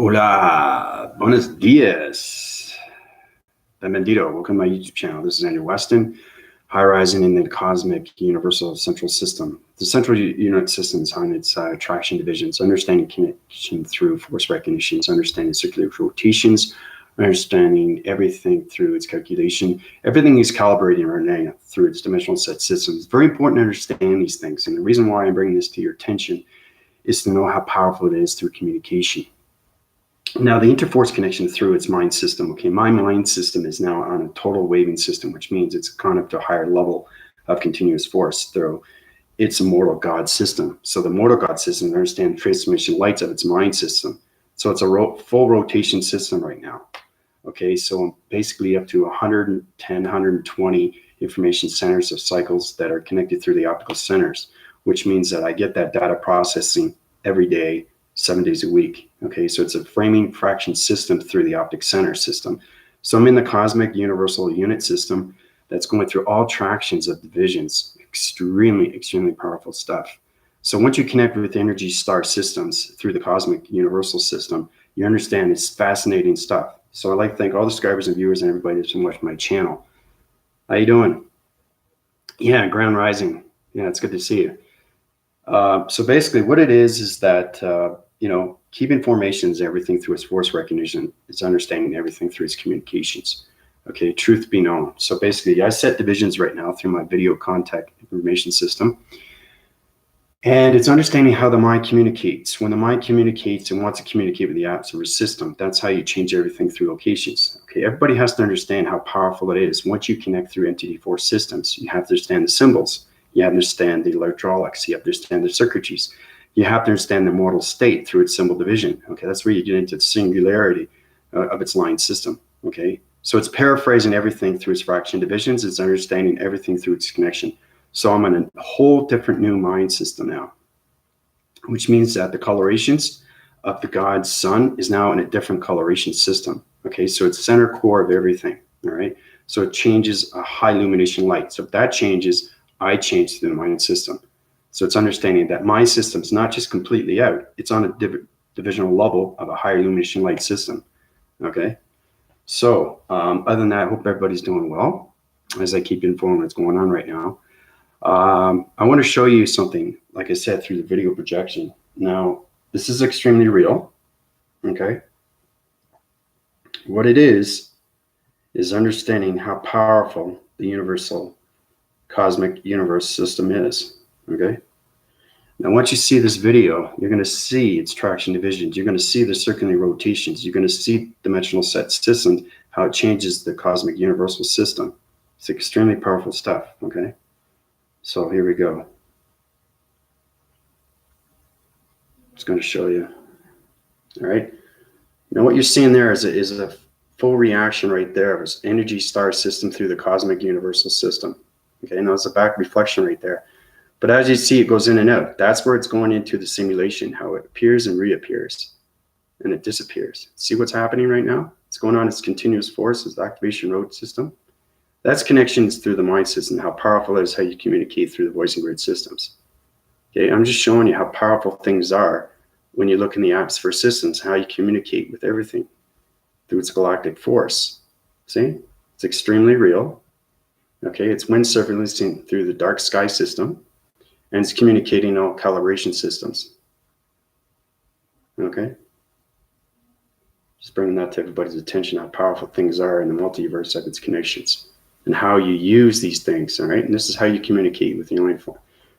Hola, buenos dias. Bienvenido. Welcome to my YouTube channel. This is Andrew Weston, high rising in the cosmic universal central system. The central unit system is on its attraction divisions, understanding connection through force recognitions, understanding circular rotations, understanding everything through its calculation. Everything is calibrating right now through its dimensional set systems. It's very important to understand these things. And the reason why I'm bringing this to your attention is to know how powerful it is through communication. Now, the interforce connection through its mind system. Okay, my mind system is now on a total waving system, which means it's gone up to a higher level of continuous force through its immortal God system. So the immortal God system understands transmission lights of its mind system. So it's a full rotation system right now. Okay, so I'm basically up to 110, 120 information centers of cycles that are connected through the optical centers, which means that I get that data processing every day, 7 days a week. Okay, so it's a framing fraction system through the optic center system. So I'm in the cosmic universal unit system that's going through all tractions of divisions. Extremely powerful stuff. So once you connect with energy star systems through the cosmic universal system, you understand it's fascinating stuff. So I'd like to thank all the subscribers and viewers and everybody that's been watching my channel. How you doing? Yeah, ground rising. Yeah, it's good to see you. So basically what it is that, keeping formations, everything through its force recognition, it's understanding everything through its communications. Okay, truth be known. So basically I set divisions right now through my video contact information system. And it's understanding how the mind communicates. When the mind communicates and wants to communicate with the observer system, that's how you change everything through locations. Okay, everybody has to understand how powerful it is. Once you connect through entity force systems, you have to understand the symbols. You have to understand the hydraulics. You have to understand the circuitries. You have to understand the mortal state through its symbol division. Okay, that's where you get into the singularity of its line system. Okay, so it's paraphrasing everything through its fraction divisions. It's understanding everything through its connection. So I'm in a whole different new mind system now, which means that the colorations of the God's sun is now in a different coloration system. Okay, so it's center core of everything. All right, so it changes a high illumination light. So if that changes, I change through the mind system. So it's understanding that my system is not just completely out, it's on a divisional level of a higher illumination light system. Okay, so other than that, I hope everybody's doing well as I keep informed what's going on right now. I want to show you something, like I said, through the video projection. Now, this is extremely real. Okay, what it is understanding how powerful the universal cosmic universe system is. Okay, now once you see this video, you're going to see its traction divisions, you're going to see the circular rotations, you're going to see dimensional set systems, how it changes the cosmic universal system. It's extremely powerful stuff. Okay, so here we go. Just going to show you. All right, now what you're seeing there is a full reaction right there of its energy star system through the cosmic universal system. Okay, now it's a back reflection right there. But as you see, it goes in and out. That's where it's going into the simulation, how it appears and reappears, and it disappears. See what's happening right now? It's going on its continuous force, its activation road system. That's connections through the mind system, how powerful it is, how you communicate through the voicing grid systems. Okay, I'm just showing you how powerful things are when you look in the atmosphere systems, how you communicate with everything through its galactic force. See, it's extremely real. Okay, it's wind surfacing through the dark sky system, and it's communicating all calibration systems. Okay, just bringing that to everybody's attention, how powerful things are in the multiverse of its connections and how you use these things. All right, and this is how you communicate with the only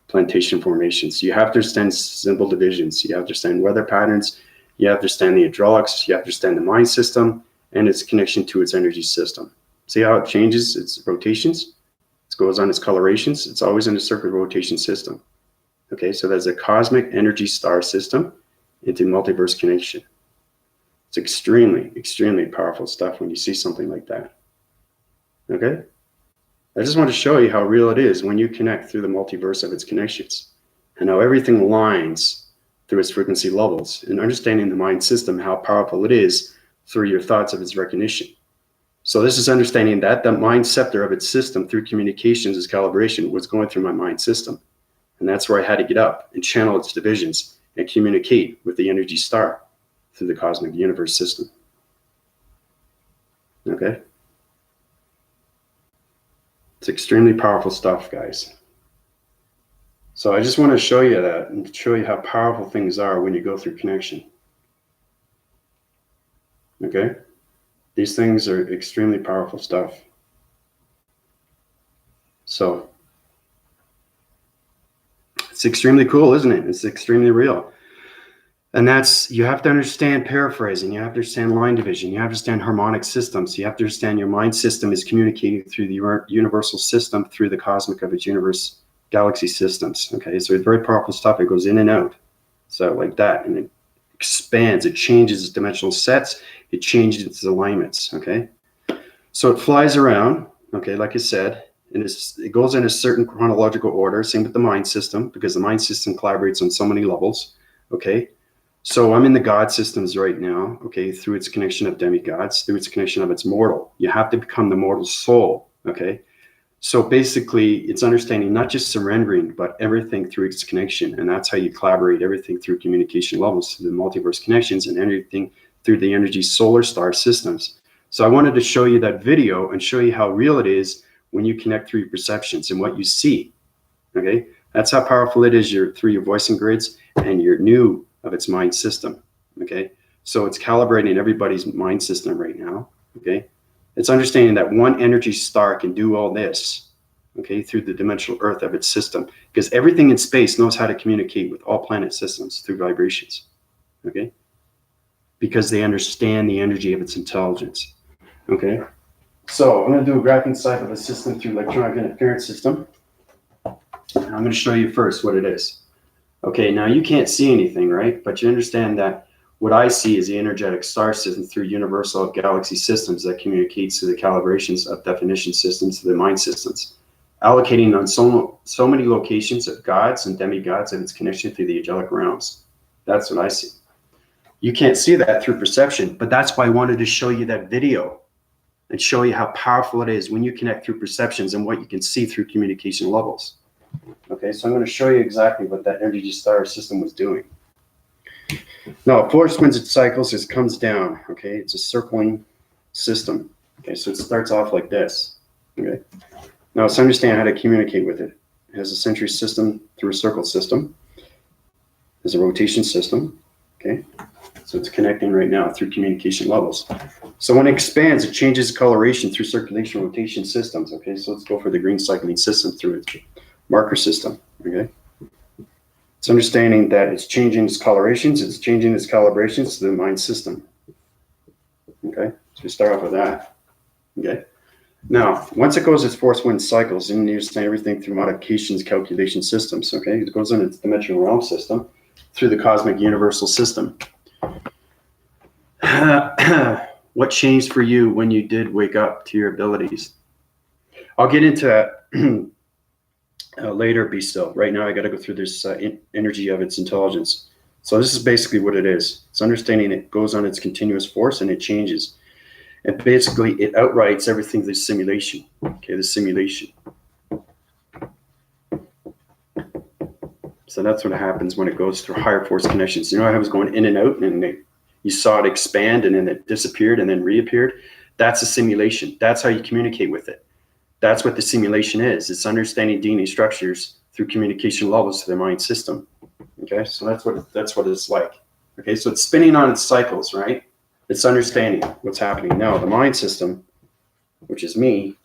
plantation formations. You have to understand symbol divisions, you have to understand weather patterns, you have to understand the hydraulics, you have to understand the mind system and its connection to its energy system. See how it changes its rotations? It goes on its colorations. It's always in a circular rotation system. Okay, so there's a cosmic energy star system into multiverse connection. It's extremely powerful stuff when you see something like that. Okay, I just want to show you how real it is when you connect through the multiverse of its connections and how everything aligns through its frequency levels, and understanding the mind system, how powerful it is through your thoughts of its recognition. So this is understanding that the mind scepter of its system through communications is calibration was going through my mind system. And that's where I had to get up and channel its divisions and communicate with the energy star through the cosmic universe system. Okay? It's extremely powerful stuff, guys. So I just want to show you that and show you how powerful things are when you go through connection. Okay? These things are extremely powerful stuff. So it's extremely cool, isn't it? It's extremely real. And that's, you have to understand paraphrasing, you have to understand line division, you have to understand harmonic systems, you have to understand your mind system is communicating through the universal system, through the cosmic of its universe, galaxy systems. Okay, so it's very powerful stuff. It goes in and out. So like that, and it expands, it changes its dimensional sets, it changes its alignments. Okay, so it flies around, okay, like I said, and it goes in a certain chronological order. Same with the mind system, because the mind system collaborates on so many levels. Okay, so I'm in the God systems right now, okay, through its connection of demigods, through its connection of its mortal. You have to become the mortal soul, okay? So basically, it's understanding not just surrendering, but everything through its connection. And that's how you collaborate everything through communication levels, through the multiverse connections, and everything through the energy solar star systems. So I wanted to show you that video and show you how real it is when you connect through your perceptions and what you see, okay? That's how powerful it is through your voicing grids and your new of its mind system. Okay, so it's calibrating everybody's mind system right now. Okay, it's understanding that one energy star can do all this, okay, through the dimensional earth of its system, because everything in space knows how to communicate with all planet systems through vibrations. Okay, because they understand the energy of its intelligence. Okay, so I'm going to do a graphing cycle of the system through electronic interference system. I'm going to show you first what it is. Okay, now you can't see anything, right? But you understand that what I see is the energetic star system through universal galaxy systems that communicates to the calibrations of definition systems to the mind systems, allocating on so many locations of gods and demigods and its connection through the angelic realms. That's what I see. You can't see that through perception, but that's why I wanted to show you that video and show you how powerful it is when you connect through perceptions and what you can see through communication levels. Okay, so I'm going to show you exactly what that energy star system was doing. Now, it force spins its cycles, it comes down. Okay, it's a circling system. Okay, so it starts off like this. Okay, now let's understand how to communicate with it. It has a century system through a circle system. There's a rotation system. Okay, so it's connecting right now through communication levels. So when it expands, it changes coloration through circulation rotation systems. Okay, so let's go for the green cycling system through its marker system. Okay, it's understanding that it's changing its colorations, it's changing its calibrations to the mind system. Okay, so we start off with that. Okay, now once it goes its force wind cycles, then you understand everything through modifications, calculation systems. Okay, it goes in its dimensional realm system through the cosmic universal system. What changed for you when you did wake up to your abilities? I'll get into that later, be still. Right now, I got to go through this energy of its intelligence. So this is basically what it is. It's understanding it goes on its continuous force and it changes. And basically, it outwrites everything through simulation. Okay, the simulation. So that's what happens when it goes through higher force connections. You know how it was going in and out, and you saw it expand, and then it disappeared and then reappeared? That's a simulation. That's how you communicate with it. That's what the simulation is. It's understanding DNA structures through communication levels to the mind system. Okay, so that's what it's like. Okay, so it's spinning on its cycles, right? It's understanding what's happening. Now, the mind system, which is me,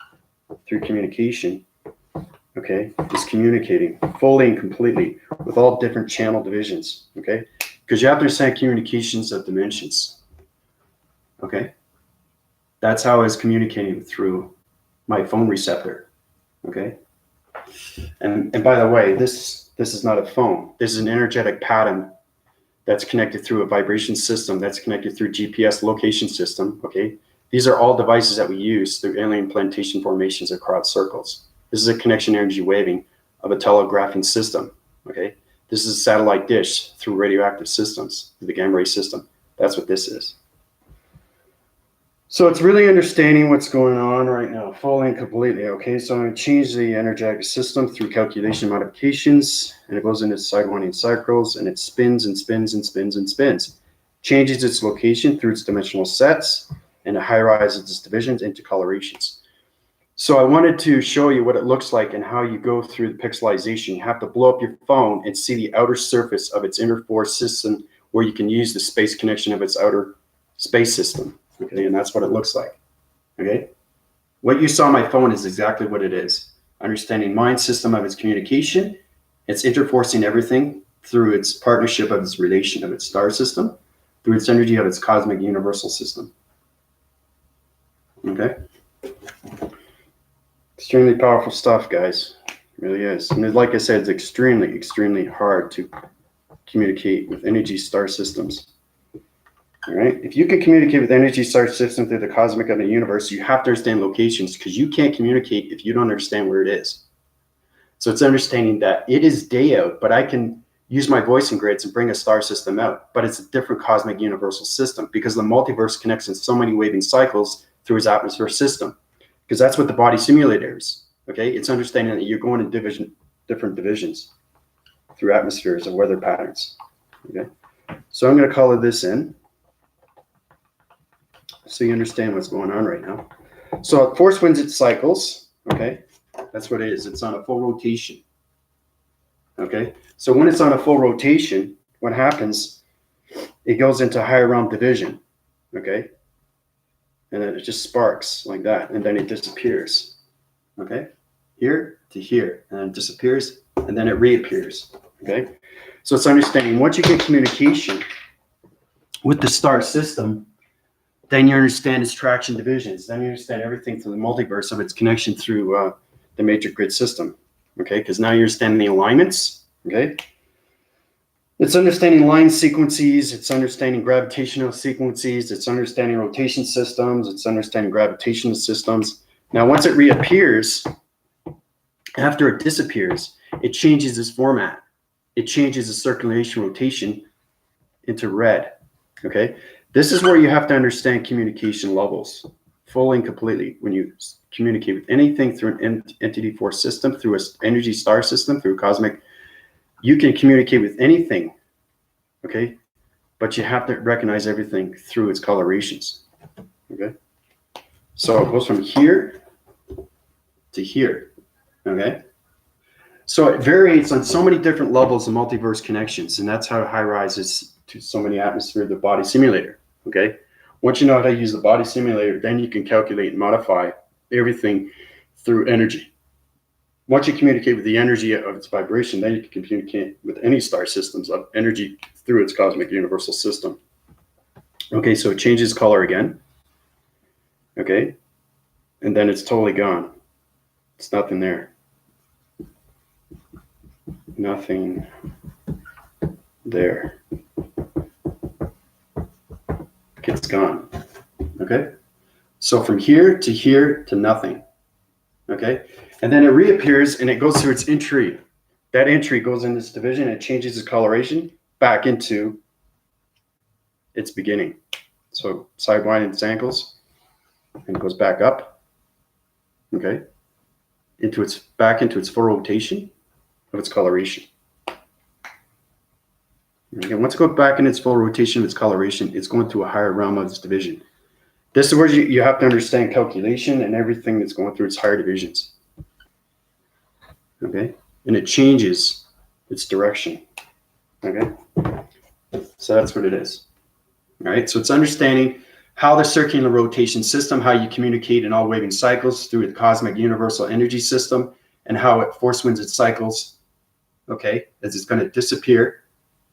through communication, okay, is communicating fully and completely with all different channel divisions, okay? Because you have to understand communications of dimensions, okay? That's how I was communicating through my phone receptor, okay? And by the way, this is not a phone. This is an energetic pattern that's connected through a vibration system, that's connected through GPS location system, okay? These are all devices that we use through alien plantation formations across circles. This is a connection energy waving of a telegraphing system, okay? This is a satellite dish through radioactive systems, through the gamma ray system. That's what this is. So it's really understanding what's going on right now, fully and completely, okay? So I'm going to change the energetic system through calculation modifications, and it goes into sidewinding cycles, and it spins and spins and spins and spins. changes its location through its dimensional sets, and it hierarchizes its divisions into colorations. So I wanted to show you what it looks like and how you go through the pixelization. You have to blow up your phone and see the outer surface of its inner force system, where you can use the space connection of its outer space system. Okay, and that's what it looks like. Okay, what you saw on my phone is exactly what it is. Understanding mind system of its communication, it's interforcing everything through its partnership of its relation of its star system, through its energy of its cosmic universal system. Okay. Extremely powerful stuff, guys. It really is. And like I said, it's extremely, extremely hard to communicate with energy star systems. All right. If you can communicate with energy star system through the cosmic of the universe, you have to understand locations, because you can't communicate if you don't understand where it is. So it's understanding that it is day out, but I can use my voicing grids and bring a star system out, but it's a different cosmic universal system, because the multiverse connects in so many waving cycles through its atmosphere system. Because that's what the body simulator is. Okay, it's understanding that you're going in different divisions through atmospheres of weather patterns. Okay, so I'm going to color this in so you understand what's going on right now. So force winds its cycles. Okay, that's what it is. It's on a full rotation. Okay, so when it's on a full rotation, what happens? It goes into higher realm division. Okay. And then it just sparks like that, and then it disappears. Okay, here to here, and then it disappears, and then it reappears. Okay, so it's understanding once you get communication with the star system, then you understand its traction divisions. Then you understand everything through the multiverse of its connection through the matrix grid system. Okay, because now you understand the alignments. Okay. It's understanding line sequences, it's understanding gravitational sequences, it's understanding rotation systems, it's understanding gravitational systems. Now, once it reappears, after it disappears, it changes its format. It changes the circulation rotation into red. Okay, this is where you have to understand communication levels fully and completely. When you communicate with anything through an entity force system, through an energy star system, through cosmic, you can communicate with anything, okay? But you have to recognize everything through its colorations, okay? So it goes from here to here, okay? So it varies on so many different levels of multiverse connections, and that's how high rises to so many atmospheres of the body simulator, okay? Once you know how to use the body simulator, then you can calculate and modify everything through energy. Once you communicate with the energy of its vibration, then you can communicate with any star systems of energy through its cosmic universal system. Okay, so it changes color again. Okay, and then it's totally gone. It's nothing there. Nothing there. It's gone. Okay, so from here to nothing. Okay, and then it reappears and it goes through its entry. That entry goes in this division and it changes its coloration back into its beginning. So side wide its ankles and it goes back up. Okay, back into its full rotation of its coloration. Okay, once it goes back in its full rotation of its coloration, it's going to a higher realm of its division. This is where you have to understand calculation and everything that's going through its higher divisions. Okay, and it changes its direction. Okay, so that's what it is. All right, so it's understanding how the circular rotation system, how you communicate in all waving cycles through the cosmic universal energy system, and how it force winds its cycles. Okay, as it's going to disappear,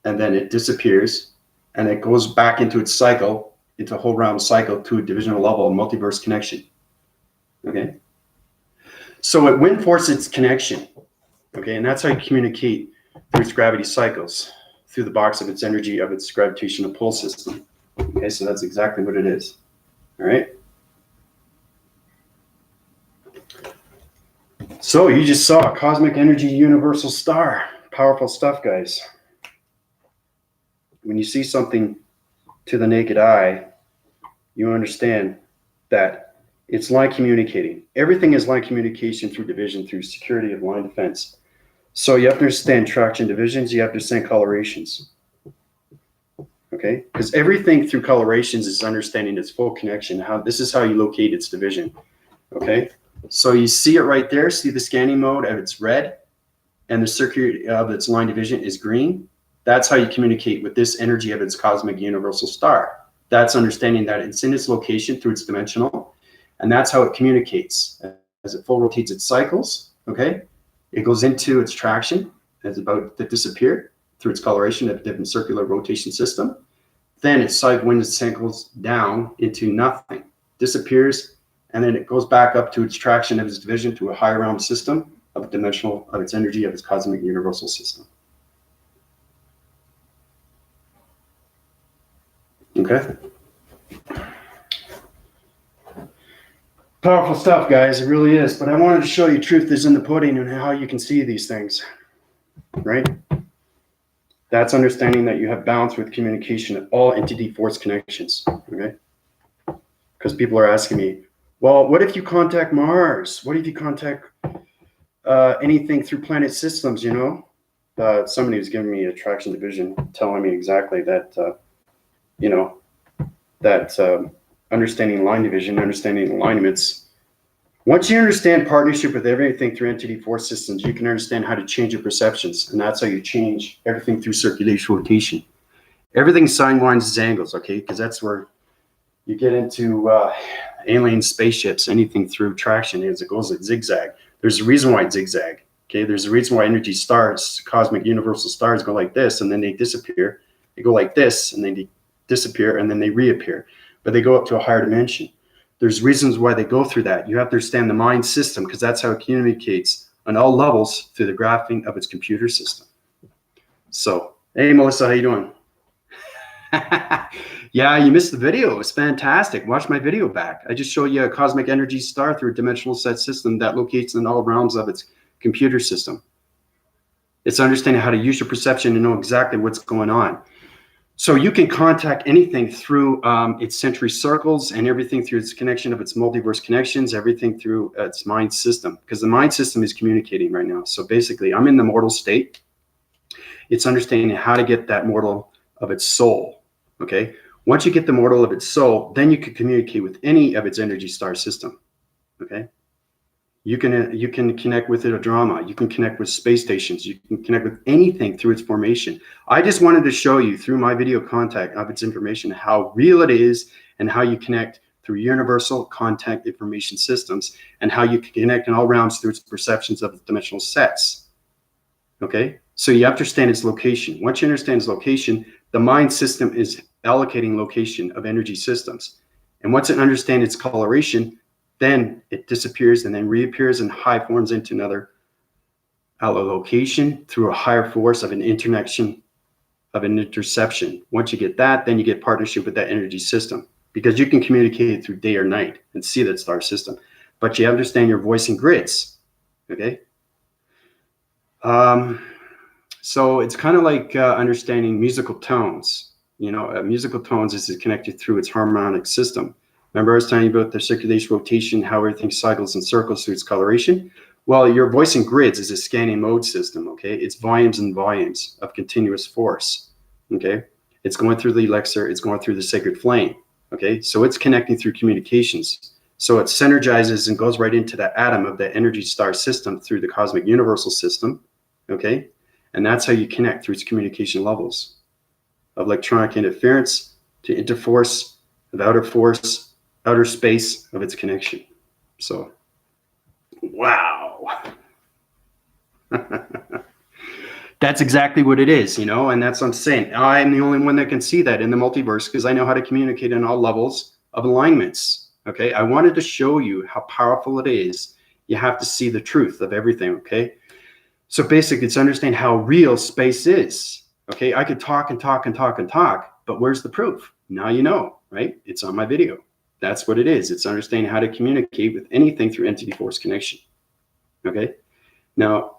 and then it disappears, and it goes back into its cycle, into a whole round cycle to a divisional level of multiverse connection. Okay, so it wind force its connection. Okay, and that's how you communicate through its gravity cycles, through the box of its energy of its gravitational pull system. Okay, so that's exactly what it is. All right. So you just saw a cosmic energy universal star. Powerful stuff, guys. When you see something to the naked eye, you understand that it's line communicating. Everything is line communication through division, through security of line defense. So you have to understand traction divisions. You have to understand colorations. okay? Because everything through colorations is understanding its full connection. This is how you locate its division, okay? So you see it right there. See the scanning mode of it's red, and the circuit of its line division is green. That's how you communicate with this energy of its cosmic universal star. That's understanding that it's in its location through its dimensional, and that's how it communicates. As it full rotates its cycles, okay? It goes into its traction, as about to disappear through its coloration of a different circular rotation system. Then it cycles down into nothing, disappears, and then it goes back up to its traction of its division to a higher realm system of a dimensional of its energy of its cosmic universal system. Okay. Powerful stuff, guys. It really is. But I wanted to show you truth is in the pudding and how you can see these things, right? That's understanding that you have balance with communication of all entity force connections, okay? Because people are asking me, well, what if you contact Mars? What if you contact anything through planet systems, you know? Somebody was giving me a traction division, telling me exactly that, you know, that understanding line division, understanding alignments. Once you understand partnership with everything through entity force systems, you can understand how to change your perceptions. And that's how you change everything through circulation rotation. Everything sine, lines, angles, okay? Because that's where you get into alien spaceships, anything through traction as it goes at zigzag. There's a reason why it zigzag, okay? There's a reason why energy stars, cosmic universal stars go like this, and then they disappear. They go like this, and then they disappear, and then they reappear. But they go up to a higher dimension. There's reasons why they go through that. You have to understand the mind system, because that's how it communicates on all levels through the graphing of its computer system. So, hey, Melissa, how you doing? Yeah, you missed the video. It's fantastic. Watch my video back. I just showed you a cosmic energy star through a dimensional set system that locates in all realms of its computer system. It's understanding how to use your perception to know exactly what's going on. So you can contact anything through its century circles and everything through its connection of its multiverse connections, everything through its mind system, because the mind system is communicating right now. So basically, I'm in the mortal state. It's understanding how to get that mortal of its soul, okay? Once you get the mortal of its soul, then you can communicate with any of its energy star system, okay? You can connect with it a drama. You can connect with space stations. You can connect with anything through its formation. I just wanted to show you through my video contact of its information how real it is and how you connect through universal contact information systems and how you can connect in all realms through its perceptions of the dimensional sets. Okay, so you understand its location. Once you understand its location, the mind system is allocating location of energy systems. And once it understands its coloration, then it disappears and then reappears and high forms into another allocation through a higher force of an interconnection of an interception. Once you get that, then you get partnership with that energy system, because you can communicate through day or night and see that star system, but you understand your voicing grids, okay? So it's kind of like understanding musical tones. You know, musical tones is connected through its harmonic system. Remember I was telling you about the circulation rotation, how everything cycles and circles through its coloration? Well, your voicing grids is a scanning mode system, okay? It's volumes and volumes of continuous force, okay? It's going through the elixir, it's going through the sacred flame, okay? So it's connecting through communications. So it synergizes and goes right into that atom of the energy star system through the cosmic universal system, okay? And that's how you connect through its communication levels of electronic interference to interforce, of outer force, outer space of its connection. So, wow. That's exactly what it is, you know, and that's what I'm saying. I'm the only one that can see that in the multiverse because I know how to communicate on all levels of alignments, okay? I wanted to show you how powerful it is. You have to see the truth of everything, okay? So basically, it's understand how real space is, okay? I could talk and talk and talk and talk, but where's the proof? Now you know, right? It's on my video. That's what it is. It's understanding how to communicate with anything through entity force connection. Okay. Now,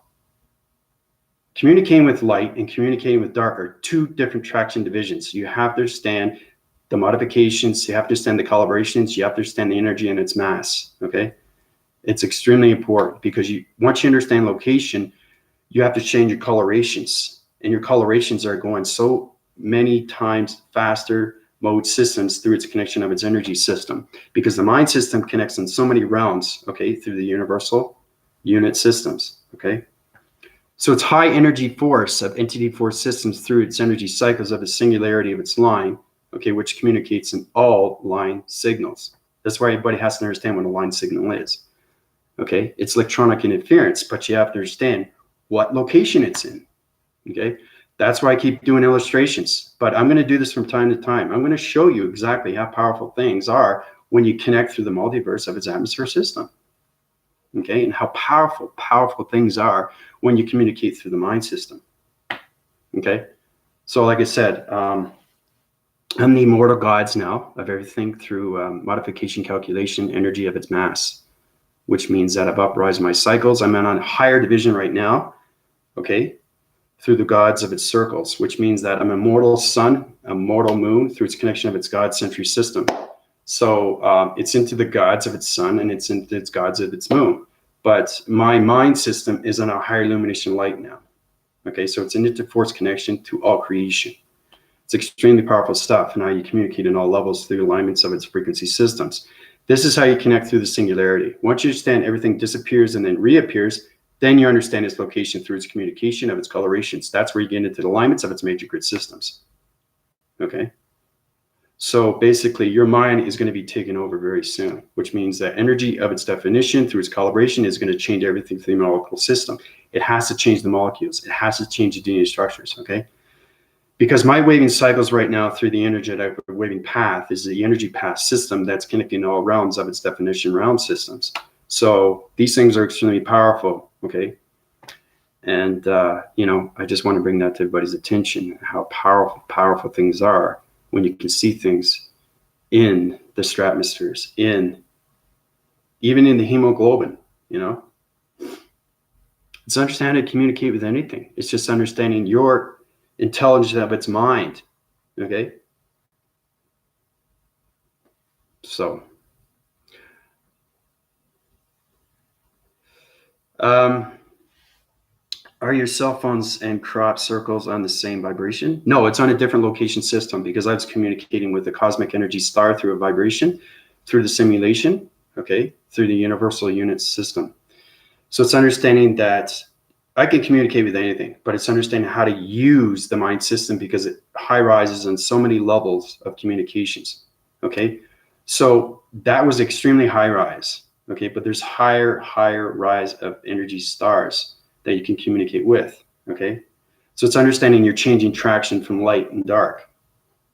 communicating with light and communicating with dark are two different traction divisions. You have to understand the modifications. You have to understand the calibrations. You have to understand the energy and its mass. Okay. It's extremely important because once you understand location, you have to change your colorations, and your colorations are going so many times faster mode systems through its connection of its energy system, because the mind system connects in so many realms, okay, through the universal unit systems, okay? So its high energy force of entity force systems through its energy cycles of the singularity of its line, okay, which communicates in all line signals. That's why everybody has to understand what a line signal is, okay? It's electronic interference, but you have to understand what location it's in, okay? That's why I keep doing illustrations, but I'm going to do this from time to time. I'm going to show you exactly how powerful things are when you connect through the multiverse of its atmosphere system, okay? And how powerful things are when you communicate through the mind system, okay? So like I said, I'm the immortal gods now of everything through modification, calculation, energy of its mass, which means that I've uprised my cycles. I'm on a higher division right now, okay, through the gods of its circles, which means that I'm a mortal sun, a mortal moon through its connection of its God century system. So it's into the gods of its sun and it's into its gods of its moon. But my mind system is on a higher illumination light now. Okay, so it's an interforce connection to all creation. It's extremely powerful stuff, and how you communicate in all levels through alignments of its frequency systems. This is how you connect through the singularity. Once you understand everything disappears and then reappears, then you understand its location through its communication of its colorations. That's where you get into the alignments of its major grid systems. Okay? So basically, your mind is going to be taken over very soon, which means that energy of its definition through its calibration is going to change everything through the molecular system. It has to change the molecules. It has to change the DNA structures, okay? Because my waving cycles right now through the energetic waving path is the energy path system that's connecting all realms of its definition realm systems. So these things are extremely powerful, okay? And, you know, I just want to bring that to everybody's attention, how powerful things are when you can see things in the stratospheres, even in the hemoglobin, you know? It's understanding how to communicate with anything. It's just understanding your intelligence of its mind, okay? So, are your cell phones and crop circles on the same vibration? No, it's on a different location system, because I was communicating with the cosmic energy star through a vibration, through the simulation, okay, through the universal unit system. So it's understanding that I can communicate with anything, but it's understanding how to use the mind system, because it high rises on so many levels of communications, okay? So that was extremely high rise, okay? But there's higher rise of energy stars that you can communicate with, okay? So it's understanding you're changing traction from light and dark.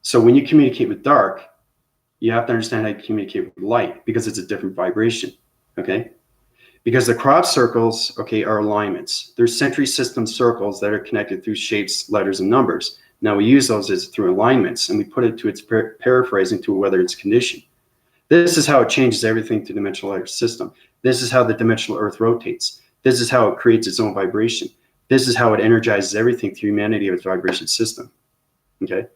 So when you communicate with dark, you have to understand how you communicate with light, because it's a different vibration, okay? Because the crop circles, okay, are alignments. They're century system circles that are connected through shapes, letters, and numbers. Now we use those as through alignments, and we put it to its paraphrasing to whether it's condition. This is how it changes everything to the dimensional earth system. This is how the dimensional earth rotates. This is how it creates its own vibration. This is how it energizes everything through humanity of its vibration system, okay?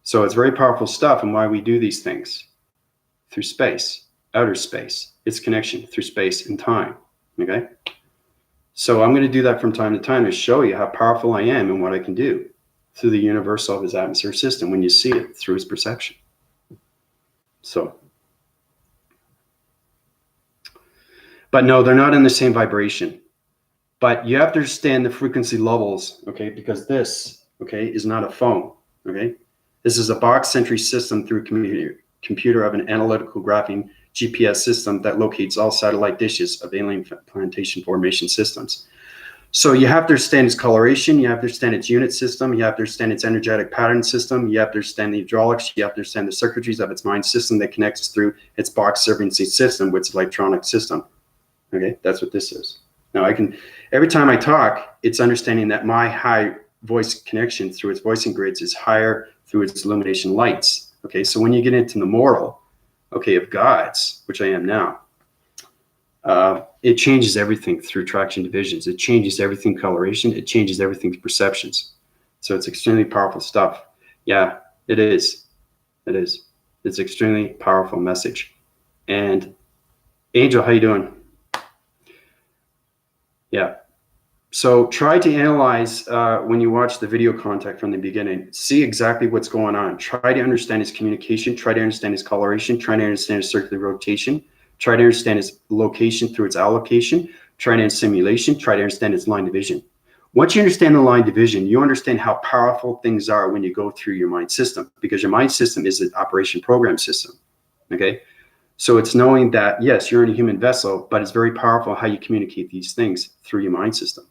So it's very powerful stuff, and why we do these things through space, outer space, its connection through space and time, okay? So I'm going to do that from time to time to show you how powerful I am and what I can do through the universal of his atmosphere system when you see it through his perception. So, but no, they're not in the same vibration. But you have to understand the frequency levels, okay? Because this, okay, is not a phone, okay? This is a box-centric system through a computer of an analytical graphing GPS system that locates all satellite dishes of alien plantation formation systems. So you have to understand its coloration, you have to understand its unit system, you have to understand its energetic pattern system, you have to understand the hydraulics, you have to understand the circuitries of its mind system that connects through its box servancy system with its electronic system. Okay, that's what this is. Now I can, every time I talk, it's understanding that my high voice connection through its voicing grids is higher through its illumination lights. Okay, so when you get into the mortal, okay, of gods, which I am now, it changes everything through traction divisions. It changes everything coloration. It changes everything perceptions. So it's extremely powerful stuff. Yeah, it is. It is. It's extremely powerful message. And Angel, how you doing? Yeah. So try to analyze when you watch the video contact from the beginning. See exactly what's going on. Try to understand his communication. Try to understand his coloration. Try to understand his circular rotation. Try to understand his location through its allocation. Try to understand simulation. Try to understand its line division. Once you understand the line division, you understand how powerful things are when you go through your mind system, because your mind system is an operation program system. Okay. So it's knowing that, yes, you're in a human vessel, but it's very powerful how you communicate these things through your mind system,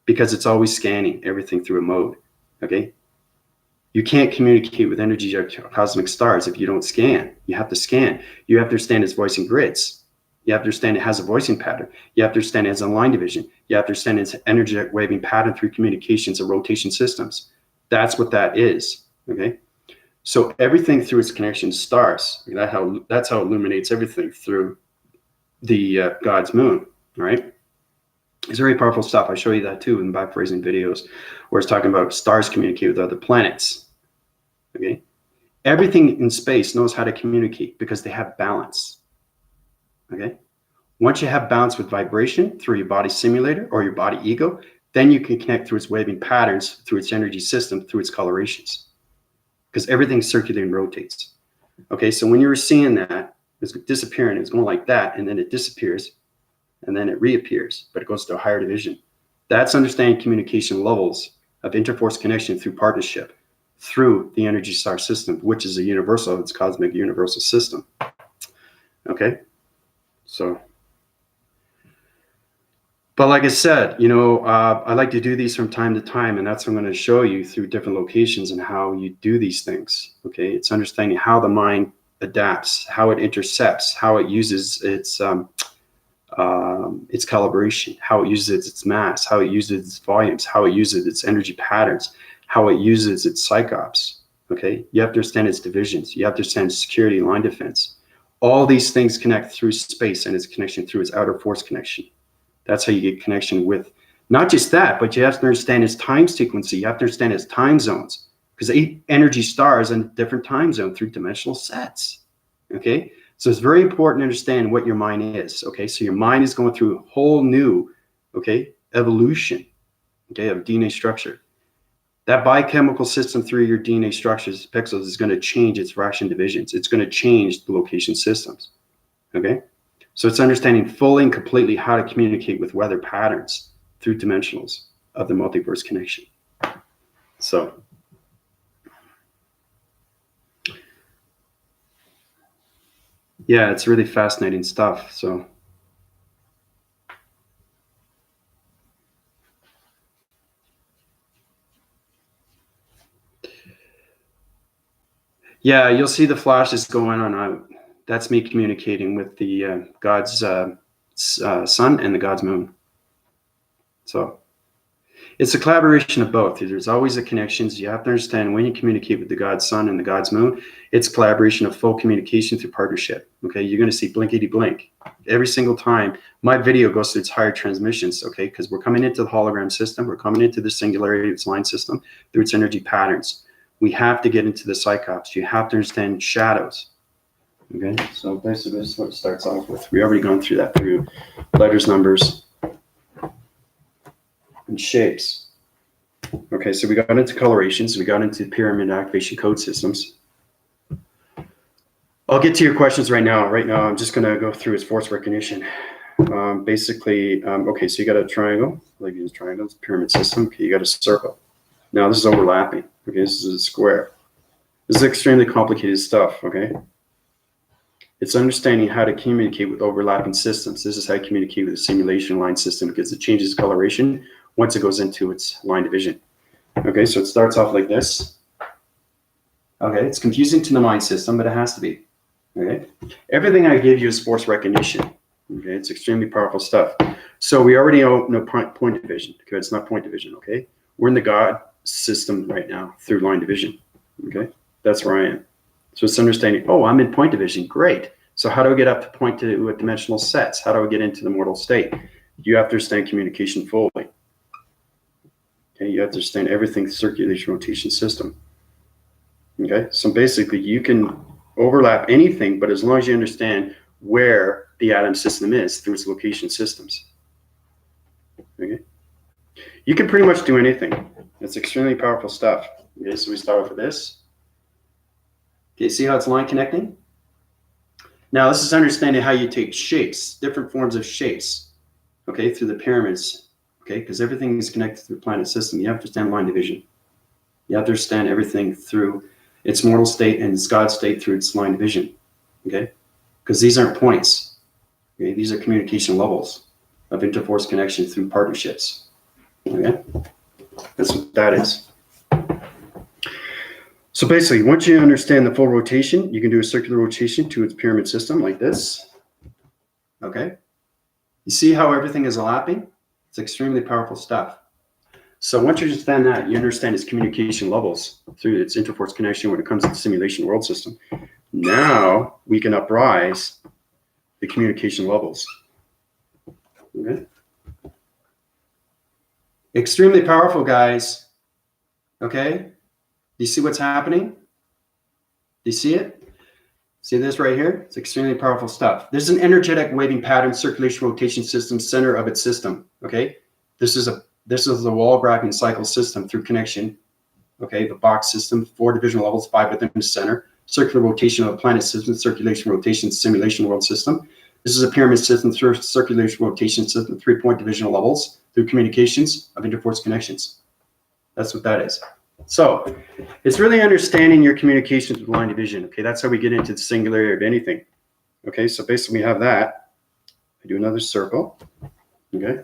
because it's always scanning everything through a mode. Okay. You can't communicate with energy or cosmic stars if you don't scan. You have to scan. You have to understand its voicing grids. You have to understand it has a voicing pattern. You have to understand it has a line division. You have to understand its energetic waving pattern through communications and rotation systems. That's what that is. Okay. So everything through its connection stars. That's how it illuminates everything through the God's moon. All right. It's very powerful stuff. I show you that too in back phrasing videos, where it's talking about stars communicate with other planets. Okay. Everything in space knows how to communicate because they have balance. Okay. Once you have balance with vibration through your body simulator or your body ego, then you can connect through its waving patterns, through its energy system, through its colorations, because everything circulates and rotates. Okay. So when you were seeing that, it's disappearing, it's going like that, and then it disappears, and then it reappears, but it goes to a higher division. That's understanding communication levels of interforce connection through partnership, through the energy star system, which is a universal, it's cosmic universal system. Okay. So, but like I said, I like to do these from time to time, and that's what I'm going to show you through different locations and how you do these things. Okay. It's understanding how the mind adapts, how it intercepts, how it uses its calibration, how it uses its mass, how it uses its volumes, how it uses its energy patterns, how it uses its psychops. Okay. You have to understand its divisions. You have to understand security and line defense. All these things connect through space and its connection through its outer force connection. That's how you get connection with not just that, but you have to understand its time sequence. You have to understand its time zones, because 8 energy stars in a different time zone, 3-dimensional sets. Okay. So it's very important to understand what your mind is. Okay. So your mind is going through a whole new, okay, evolution, okay, of DNA structure. That biochemical system through your DNA structures, pixels, is going to change its fraction divisions. It's going to change the location systems. Okay. So it's understanding fully and completely how to communicate with weather patterns through dimensionals of the multiverse connection. So, yeah, it's really fascinating stuff. So, yeah, you'll see the flashes going on. That's me communicating with the God's sun and the God's moon. So it's a collaboration of both. There's always a connections. You have to understand when you communicate with the God's sun and the God's moon, it's collaboration of full communication through partnership. Okay, you're going to see blinkety blink every single time my video goes through its higher transmissions. Okay, because we're coming into the hologram system, we're coming into the singularity of its line system through its energy patterns. We have to get into the psychops. You have to understand shadows. Okay, so basically this is what it starts off with. We already gone through that through letters, numbers, and shapes. Okay, so we got into colorations, we got into pyramid activation code systems. I'll get to your questions right now. Right now, I'm just going to go through its force recognition. Okay, so you got a triangle. I like using triangles, pyramid system. Okay, you got a circle. Now this is overlapping. Okay, this is a square. This is extremely complicated stuff. Okay. It's understanding how to communicate with overlapping systems. This is how you communicate with a simulation line system, because it changes coloration once it goes into its line division. Okay, so it starts off like this. Okay, it's confusing to the mind system, but it has to be. Okay, everything I give you is force recognition. Okay, it's extremely powerful stuff. So we already know point division. Okay, it's not point division. Okay, we're in the God system right now through line division. Okay, that's where I am. So it's understanding, oh, I'm in point division. Great. So how do I get up to point to with dimensional sets? How do I get into the mortal state? You have to understand communication fully. Okay, you have to understand everything circulation rotation system. Okay, so basically you can overlap anything, but as long as you understand where the atom system is through its location systems. Okay, You can pretty much do anything. It's extremely powerful stuff. Okay, so we start off with this. Okay, see how it's line connecting? Now this is understanding how you take shapes, different forms of shapes, okay, through the pyramids, okay, because everything is connected through the planet system. You have to understand line division. You have to understand everything through its mortal state and its God state through its line division, okay? Because these aren't points, okay? These are communication levels of interforce connection through partnerships, okay? That's what that is. So basically, once you understand the full rotation, you can do a circular rotation to its pyramid system like this, okay? You see how everything is lapping? It's extremely powerful stuff. So once you understand that, you understand its communication levels through its interforce connection when it comes to the simulation world system. Now we can uprise the communication levels. Okay. Extremely powerful, guys. Okay. Do you see what's happening? Do you see it? See this right here? It's extremely powerful stuff. There's an energetic waving pattern circulation rotation system center of its system. Okay. This is the wall graphing cycle system through connection. Okay, the box system, 4 divisional levels, 5 within the center. Circular rotation of a planet system, circulation rotation, simulation world system. This is a pyramid system through circulation rotation system, 3-point divisional levels through communications of interforce connections. That's what that is. So it's really understanding your communications with line division. Okay, that's how we get into the singularity of anything. Okay, so basically we have that. I do another circle. Okay.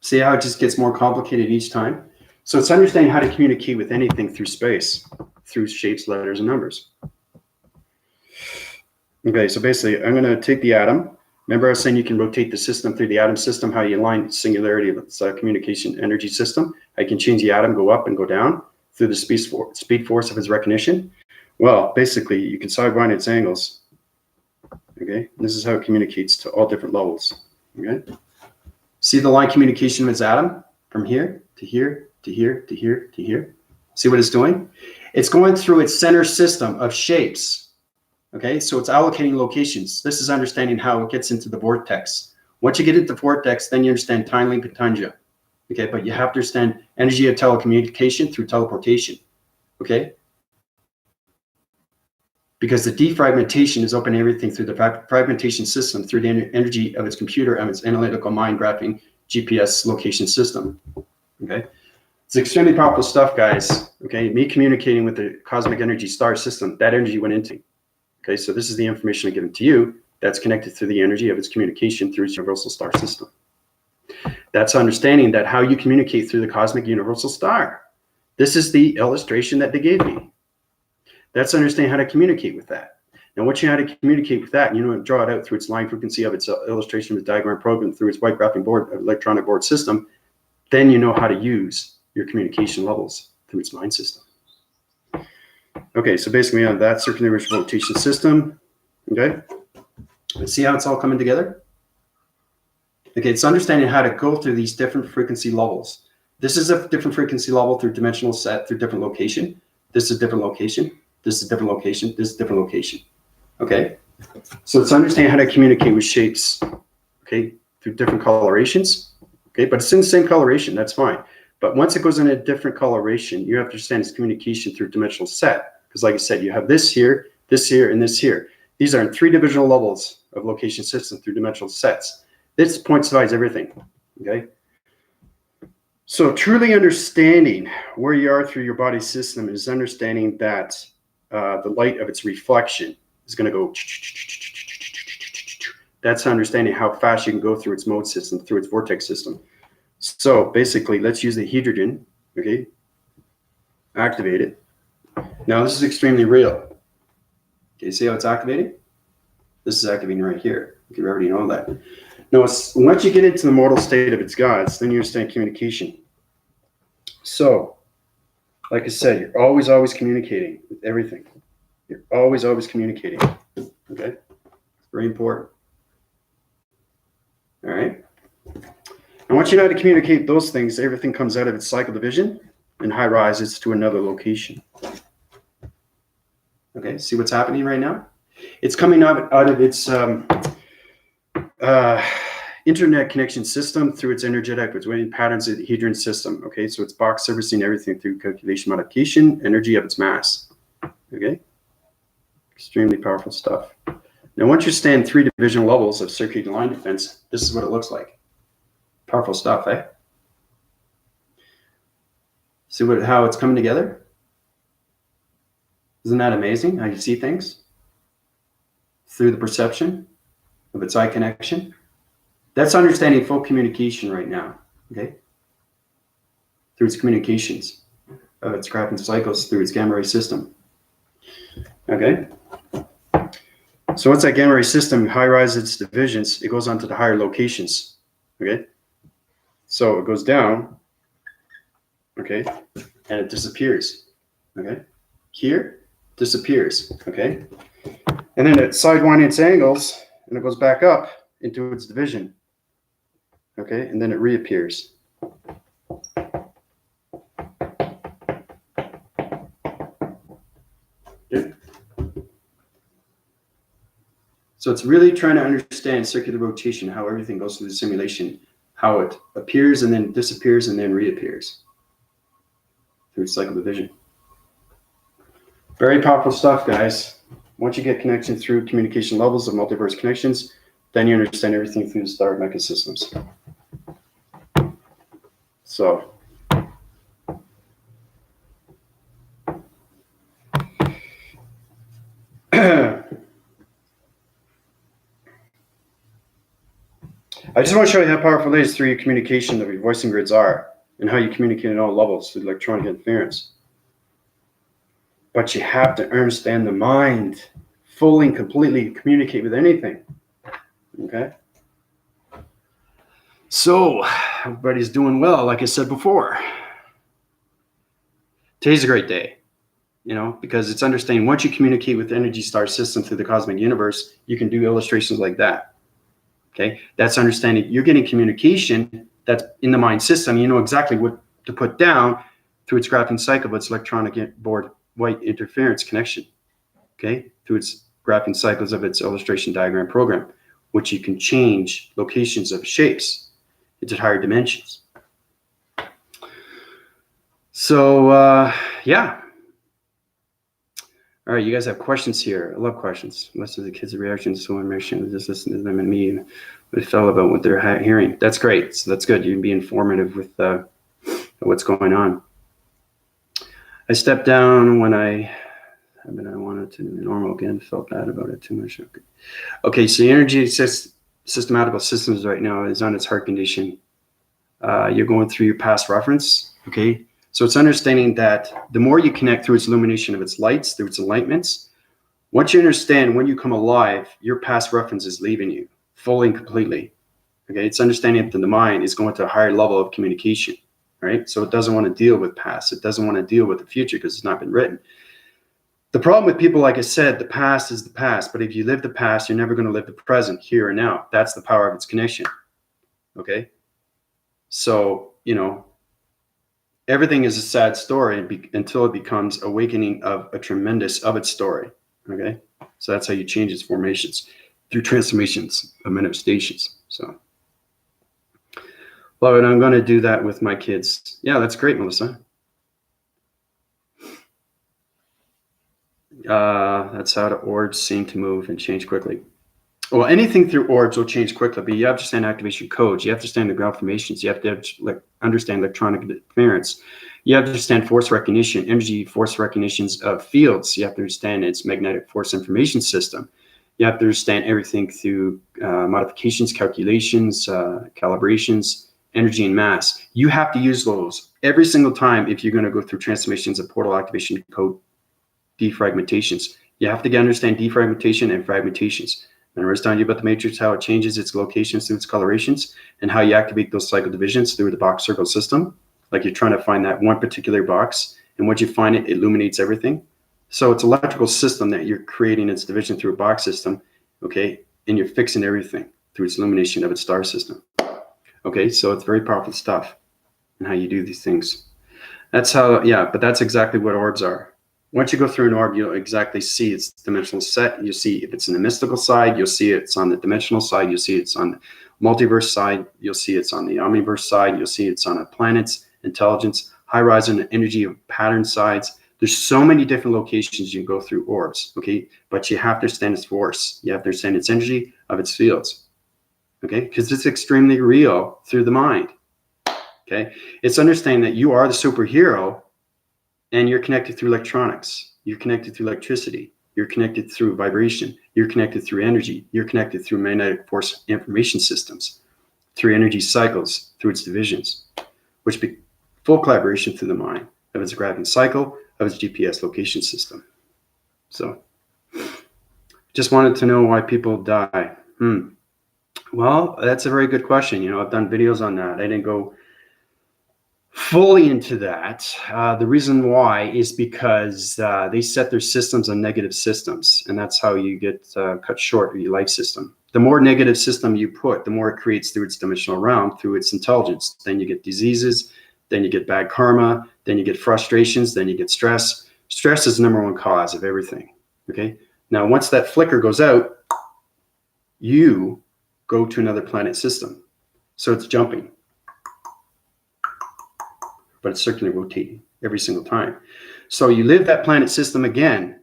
See how it just gets more complicated each time? So it's understanding how to communicate with anything through space, through shapes, letters, and numbers. Okay, so basically, I'm going to take the atom. Remember I was saying you can rotate the system through the atom system, how you align singularity of its communication energy system. I can change the atom, go up and go down through the speed force of its recognition. Well, basically, you can sidewind its angles. Okay, and this is how it communicates to all different levels. Okay. See the line communication of its atom from here to here to here to here to here. See what it's doing? It's going through its center system of shapes. Okay, so it's allocating locations. This is understanding how it gets into the vortex. Once you get into the vortex, then you understand time link and tundra. Okay, but you have to understand energy of telecommunication through teleportation. Okay, because the defragmentation is opening everything through the fragmentation system through the energy of its computer and its analytical mind graphing GPS location system. Okay, it's extremely powerful stuff, guys. Okay, me communicating with the cosmic energy star system, that energy went into. Okay, so this is the information I'm giving to you that's connected to the energy of its communication through its universal star system. That's understanding that how you communicate through the cosmic universal star. This is the illustration that they gave me. That's understanding how to communicate with that. Now, once you know how to communicate with that, you know, draw it out through its line frequency of its illustration of the diagram program through its white graphing board, electronic board system, then you know how to use your communication levels through its line system. Okay, so basically we have that circular rotation system. Okay, let's see how it's all coming together. Okay, it's understanding how to go through these different frequency levels. This is a different frequency level through dimensional set, through different location. This is a different location. This is a different location. This is a different location. Okay, so it's understanding how to communicate with shapes. Okay, through different colorations. Okay, but it's in the same coloration. That's fine. But once it goes in a different coloration, you have to understand its communication through dimensional set. Because like I said, you have this here, and this here. These are in 3 divisional levels of location system through dimensional sets. This point divides everything. Okay. So truly understanding where you are through your body system is understanding that the light of its reflection is going to go. That's understanding how fast you can go through its mode system, through its vortex system. So basically, let's use the hydrogen. Okay. Activate it. Now this is extremely real. Okay, see how it's activating? This is activating right here. You already know that. Now, once you get into the mortal state of its gods, then you understand communication. So, like I said, you're always communicating with everything. You're always communicating. Okay? Very important. All right? And once you know how to communicate those things, everything comes out of its cycle division and high rises to another location. Okay, see what's happening right now? It's coming out of its internet connection system through its energetic, its weighting patterns, the hadron system. Okay, so it's box servicing everything through calculation modification, energy of its mass. Okay, extremely powerful stuff. Now, once you stand 3 divisional levels of circuit line defense, this is what it looks like. Powerful stuff, eh? See how it's coming together? Isn't that amazing how you see things? Through the perception of its eye connection. That's understanding full communication right now, okay? Through its communications of its graphing cycles, through its gamma ray system, okay? So once that gamma ray system high-rise its divisions, it goes on to the higher locations, okay? So it goes down, okay, and it disappears, okay? Here, disappears, okay? And then it sidewinds its angles, and it goes back up into its division, okay? And then it reappears. Okay. So it's really trying to understand circular rotation, how everything goes through the simulation, how it appears and then disappears and then reappears through cycle division. Very powerful stuff, guys. Once you get connection through communication levels of multiverse connections, then you understand everything through the star mecha systems. So, I just want to show you how powerful it is through your communication of your voicing grids are and how you communicate at all levels through electronic interference. But you have to understand the mind, fully and completely communicate with anything. Okay? So, everybody's doing well, like I said before. Today's a great day, you know, because it's understanding once you communicate with the energy star system through the cosmic universe, you can do illustrations like that. Okay, that's understanding you're getting communication that's in the mind system. You know exactly what to put down through its graphing cycle of its electronic board white interference connection. Okay, through its graphing cycles of its illustration diagram program, which you can change locations of shapes into higher dimensions. So, yeah. All right, you guys have questions here. I love questions. Most of the kids' reactions to information, just listen to them and me and what felt about what they're hearing. That's great. So that's good. You can be informative with what's going on. I stepped down when I wanted to normal again. Felt bad about it too much. Okay, so the energy systematical systems right now is on its heart condition. You're going through your past reference. Okay. So it's understanding that the more you connect through its illumination of its lights, through its enlightenments, once you understand when you come alive, your past reference is leaving you fully and completely. Okay, it's understanding that the mind is going to a higher level of communication, right? So it doesn't want to deal with past. It doesn't want to deal with the future because it's not been written. The problem with people, like I said, the past is the past. But if you live the past, you're never going to live the present, here and now. That's the power of its connection. Okay, so, you know, everything is a sad story until it becomes awakening of a tremendous of its story. Okay, so that's how you change its formations through transformations of manifestations. So, love it. I'm going to do that with my kids. Yeah, that's great, Melissa. That's how the orbs seem to move and change quickly. Well, anything through orbs will change quickly, but you have to understand activation codes. You have to understand the ground formations. You have to understand electronic interference. You have to understand force recognition, energy force recognitions of fields. You have to understand its magnetic force information system. You have to understand everything through modifications, calculations, calibrations, energy and mass. You have to use those every single time if you're going to go through transformations of portal activation code defragmentations. You have to understand defragmentation and fragmentations. Remember I was telling you about the matrix, how it changes its locations through its colorations and how you activate those cycle divisions through the box circle system. Like you're trying to find that one particular box, and once you find it, it illuminates everything. So it's an electrical system that you're creating its division through a box system, okay? And you're fixing everything through its illumination of its star system. Okay, so it's very powerful stuff and how you do these things. That's how, yeah, but that's exactly what orbs are. Once you go through an orb, you'll exactly see its dimensional set. You'll see if it's in the mystical side, you'll see it's on the dimensional side, you'll see it's on multiverse side, you'll see it's on the omniverse side. You'll see it's on a planet's intelligence, horizon, energy of pattern sides. There's so many different locations you can go through orbs, okay? But you have to understand its force. You have to understand its energy of its fields, okay? Because it's extremely real through the mind, okay? It's understanding that you are the superhero and you're connected through electronics. You're connected through electricity. You're connected through vibration. You're connected through energy. You're connected through magnetic force information systems, through energy cycles, through its divisions, which be full collaboration through the mind of its graphing cycle, of its GPS location system. So just wanted to know why people die. Well, that's a very good question. You know, I've done videos on that. I didn't go fully into that. The reason why is because they set their systems on negative systems, and that's how you get cut short of your life system. The more negative system you put, the more it creates through its dimensional realm, through its intelligence. Then you get diseases, then you get bad karma, then you get frustrations, then you get stress. Stress is the number one cause of everything, okay? Now, once that flicker goes out, you go to another planet system. So it's jumping, but it's circularly rotating every single time. So you live that planet system again,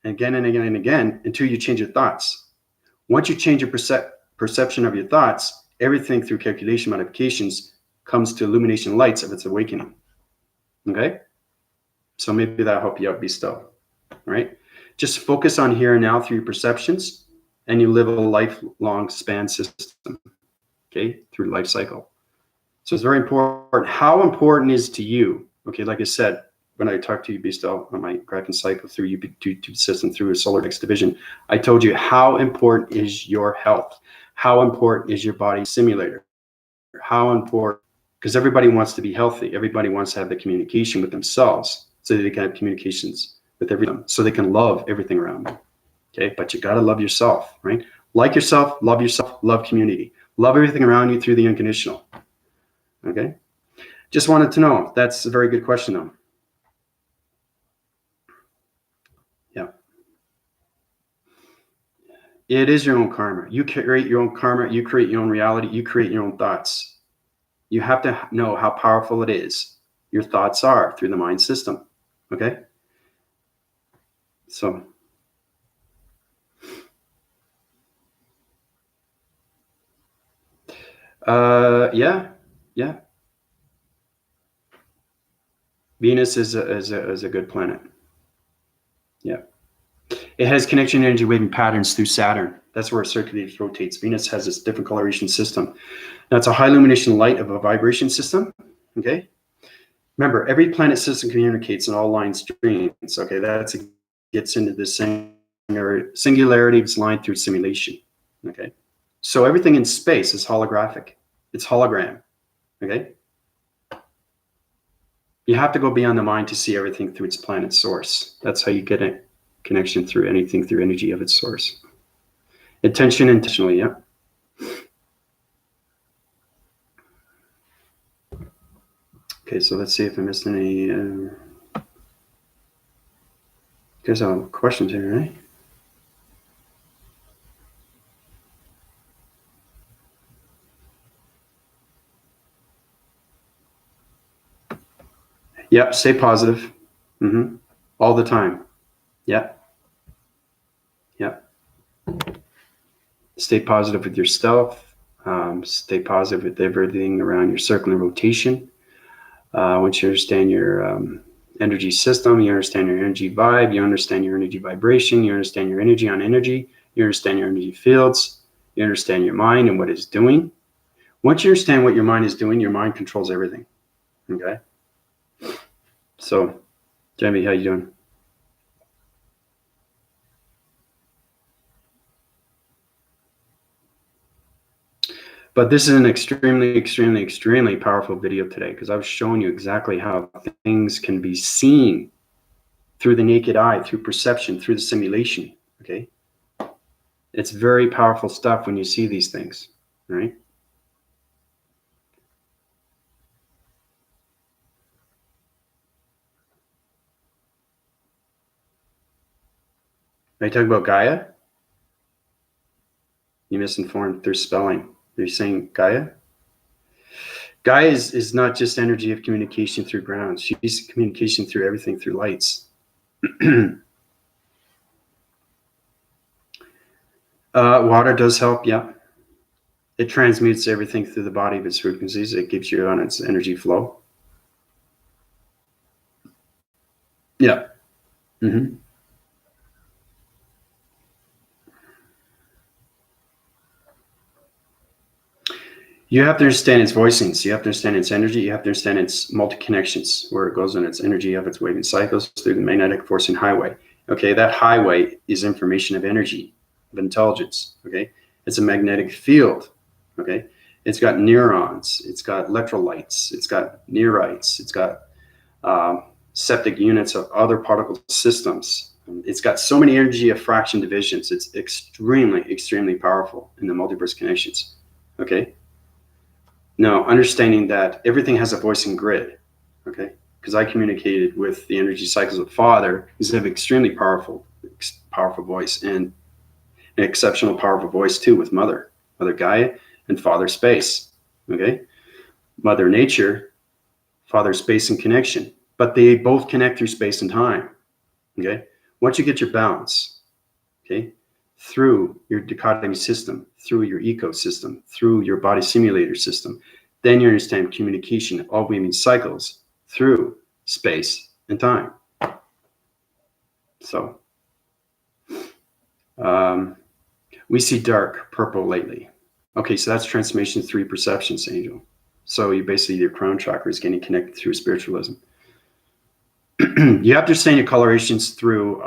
and again and again and again until you change your thoughts. Once you change your perception of your thoughts, everything through calculation modifications comes to illumination lights of its awakening. Okay? So maybe that'll help you out, be still. All right? Just focus on here and now through your perceptions, and you live a lifelong span system, okay, through life cycle. So it's very important. How important is to you? Okay, like I said, when I talked to you, be still, on my graphing cycle through UB2 system through a solar X division, I told you how important is your health? How important is your body simulator? How important, because everybody wants to be healthy. Everybody wants to have the communication with themselves so that they can have communications with everything, so they can love everything around them. Okay, but you got to love yourself, right? Like yourself, love community. Love everything around you through the unconditional. Okay, just wanted to know. That's a very good question, though. Yeah, it is your own karma. You create your own karma. You create your own reality. You create your own thoughts. You have to know how powerful it is. Your thoughts are through the mind system. Okay, so yeah. Venus is a good planet. Yeah. It has connection energy waving patterns through Saturn. That's where it circularly rotates. Venus has this different coloration system. Now it's a high illumination light of a vibration system. Okay. Remember, every planet system communicates in all line streams. Okay, gets into the singularity of its line through simulation. Okay. So everything in space is holographic. It's hologram. Okay. You have to go beyond the mind to see everything through its planet source. That's how you get a connection through anything, through energy of its source. Intentionally, yeah. Okay, so let's see if I missed any. Guys have questions here, right? Yep, stay positive. All the time. Yep. Stay positive with yourself. Stay positive with everything around your circular rotation. Once you understand your energy system, you understand your energy vibe, you understand your energy vibration, you understand your energy on energy, you understand your energy fields, you understand your mind and what it's doing. Once you understand what your mind is doing, your mind controls everything. Okay? So, Jamie, how you doing? But this is an extremely powerful video today because I was showing you exactly how things can be seen through the naked eye, through perception, through the simulation. Okay? It's very powerful stuff when you see these things, right? Are you talking about Gaia? You misinformed through spelling. Are you saying Gaia? Gaia is not just energy of communication through ground. She's communication through everything, through lights. Water does help, yeah. It transmutes everything through the body of its frequencies. It keeps you on its energy flow. Yeah. Mm-hmm. You have to understand its voicings. You have to understand its energy. You have to understand its multi-connections, where it goes in its energy of its waving cycles through the magnetic forcing highway. Okay, that highway is information of energy, of intelligence. Okay, it's a magnetic field. Okay, it's got neurons. It's got electrolytes. It's got neurites. It's got septic units of other particle systems. It's got so many energy of fraction divisions. It's extremely, extremely powerful in the multiverse connections. Okay. Now, understanding that everything has a voicing grid, okay? Because I communicated with the energy cycles of Father. He's an extremely powerful voice, and an exceptional powerful voice too with Mother Gaia, and Father Space, okay? Mother Nature, Father Space and connection, but they both connect through space and time, okay? Once you get your balance, okay, through your dichotomy system, through your ecosystem, through your body simulator system, then you understand communication of all waving cycles through space and time. So we see dark purple lately. Okay, so that's transformation 3 perceptions, Angel. So you basically, your crown chakra is getting connected through spiritualism. You have to understand your colorations through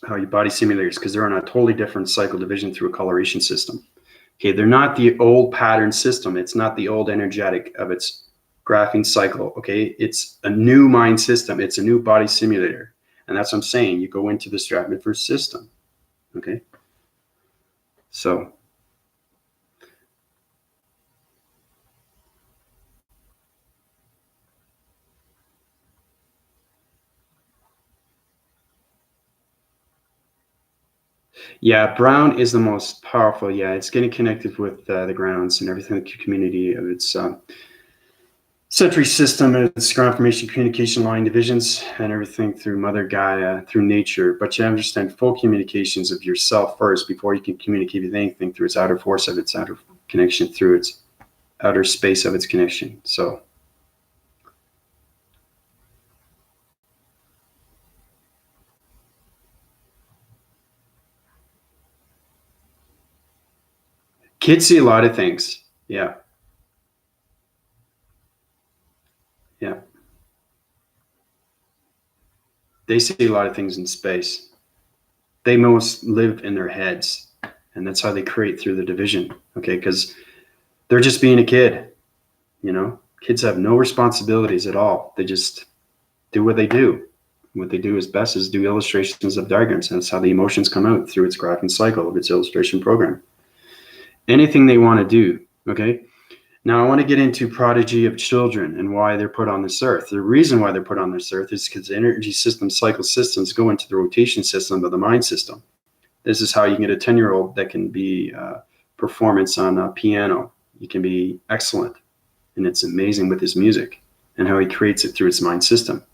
how your body simulators, because they're on a totally different cycle division through a coloration system. Okay, they're not the old pattern system. It's not the old energetic of its graphing cycle. Okay, it's a new mind system. It's a new body simulator. And that's what I'm saying. You go into the Stratford system. Okay, so yeah, brown is the most powerful. Yeah, it's getting connected with the grounds and everything, the community of its century system and its ground formation communication line divisions and everything through Mother Gaia, through nature. But you understand full communications of yourself first before you can communicate with anything through its outer force of its outer connection, through its outer space of its connection. So kids see a lot of things. Yeah. Yeah. They see a lot of things in space. They most live in their heads, and that's how they create through the division. Okay, because they're just being a kid. You know, kids have no responsibilities at all. They just do what they do. What they do is best is do illustrations of diagrams. And that's how the emotions come out through its graphing cycle of its illustration program. Anything they want to do. Okay. Now I want to get into prodigy of children and why they're put on this earth. The reason why they're put on this earth is because the energy system cycle systems go into the rotation system of the mind system. This is how you can get a 10-year-old that can be performance on a piano. He can be excellent. And it's amazing with his music and how he creates it through its mind system.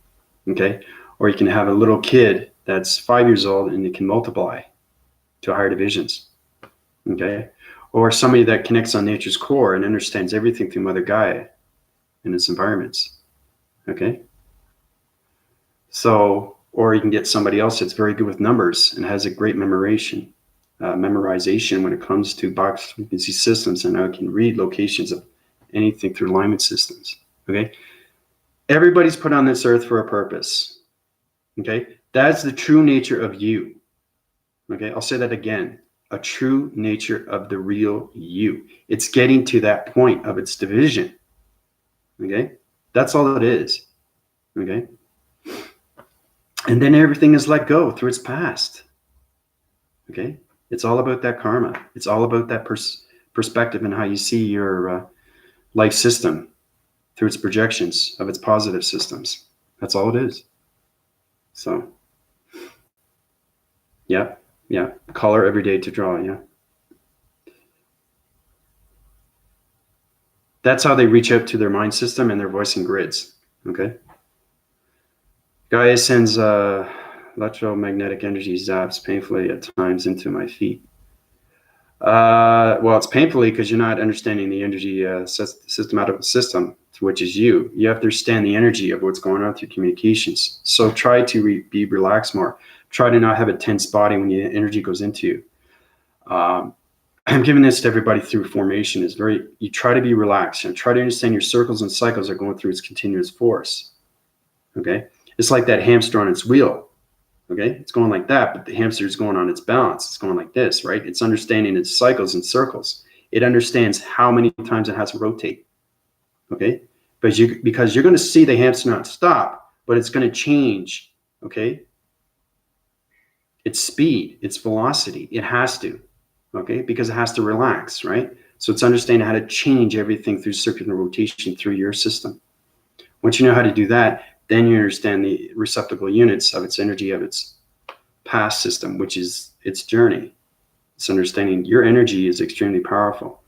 Okay. Or you can have a little kid that's 5 years old and it can multiply to higher divisions. Okay. Or somebody that connects on nature's core and understands everything through Mother Gaia and its environments. Okay. So, or you can get somebody else that's very good with numbers and has a great memorization when it comes to box frequency systems, and now can read locations of anything through alignment systems. Okay. Everybody's put on this earth for a purpose. Okay. That's the true nature of you. Okay. I'll say that again. A true nature of the real you. It's getting to that point of its division. Okay. That's all it is. Okay. And then everything is let go through its past. Okay. It's all about that karma. It's all about that perspective and how you see your life system through its projections of its positive systems. That's all it is. So, yeah. Color every day to draw. Yeah. That's how they reach out to their mind system and their voicing grids. Okay. Gaia sends electromagnetic energy zaps painfully at times into my feet. Well, it's painfully because you're not understanding the energy systematical system, which is you. You have to understand the energy of what's going on through communications. So try to be relaxed more. Try to not have a tense body when the energy goes into you. I'm giving this to everybody through formation. You try to be relaxed and try to understand your circles and cycles are going through its continuous force. Okay. It's like that hamster on its wheel. Okay. It's going like that, but the hamster is going on its balance. It's going like this, right? It's understanding its cycles and circles. It understands how many times it has to rotate. Okay. Because you're going to see the hamster not stop, but it's going to change. Okay. Its speed, its velocity. It has to. Okay, because it has to relax, right? So it's understanding how to change everything through circular rotation through your system. Once you know how to do that, then you understand the receptacle units of its energy of its past system, which is its journey. It's understanding your energy is extremely powerful.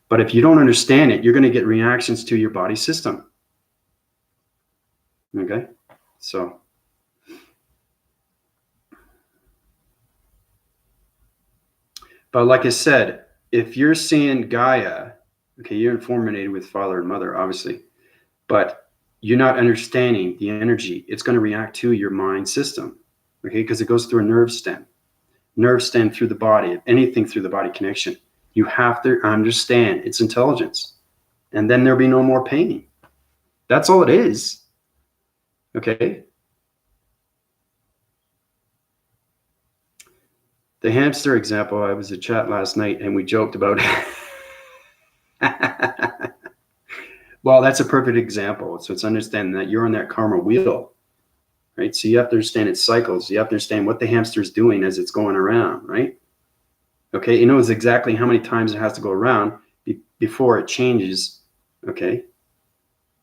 But if you don't understand it, you're going to get reactions to your body system. Okay, so. But like I said, if you're seeing Gaia, okay, you're informated with father and mother, obviously, but you're not understanding the energy, it's going to react to your mind system, okay, because it goes through a nerve stem through the body, anything through the body connection. You have to understand its intelligence, and then there'll be no more pain. That's all it is, okay? The hamster example, I was in chat last night and we joked about it. Well, that's a perfect example. So it's understanding that you're on that karma wheel, right? So you have to understand its cycles. You have to understand what the hamster is doing as it's going around, right? Okay, it knows exactly how many times it has to go around before it changes, okay?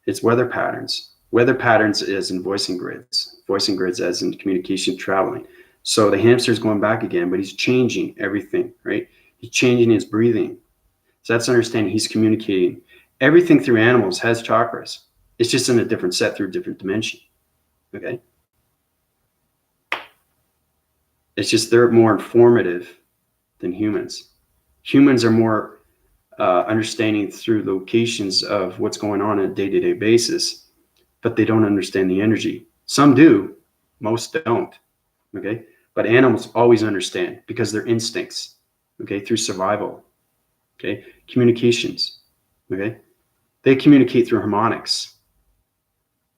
It's weather patterns. Weather patterns is in voicing grids as in communication traveling. So the hamster's going back again, but he's changing everything, right? He's changing his breathing. So that's understanding he's communicating. Everything through animals has chakras. It's just in a different set through a different dimension, okay? It's just they're more informative than humans. Humans are more understanding through locations of what's going on a day-to-day basis, but they don't understand the energy. Some do, most don't, okay? But animals always understand because they're instincts, okay, through survival, okay, communications, okay. They communicate through harmonics,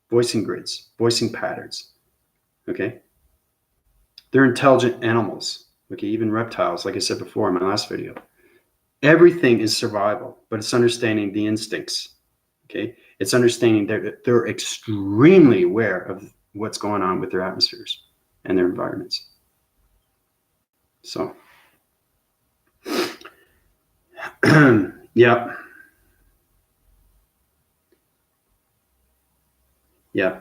voicing grids, voicing patterns, okay. They're intelligent animals, okay, even reptiles, like I said before in my last video. Everything is survival, but it's understanding the instincts, okay. It's understanding that they're extremely aware of what's going on with their atmospheres and their environments. So, yeah. Yeah.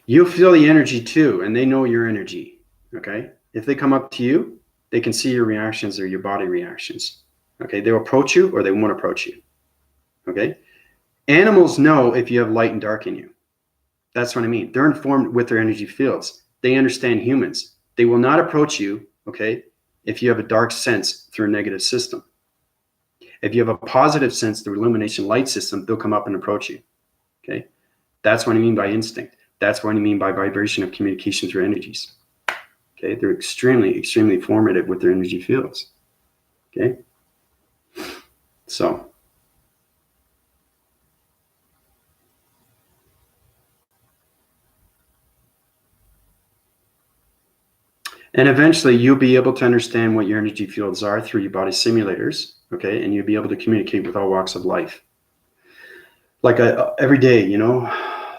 You'll feel the energy too, and they know your energy, okay? If they come up to you, they can see your reactions or your body reactions, okay? They'll approach you or they won't approach you, okay? Animals know if you have light and dark in you. That's what I mean. They're informed with their energy fields. They understand humans. They will not approach you, okay, if you have a dark sense through a negative system. If you have a positive sense through illumination light system, they'll come up and approach you, okay? That's what I mean by instinct. That's what I mean by vibration of communication through energies, okay? They're extremely, extremely formative with their energy fields, okay? So, and eventually you'll be able to understand what your energy fields are through your body simulators, okay? And you'll be able to communicate with all walks of life. Like every day, you know,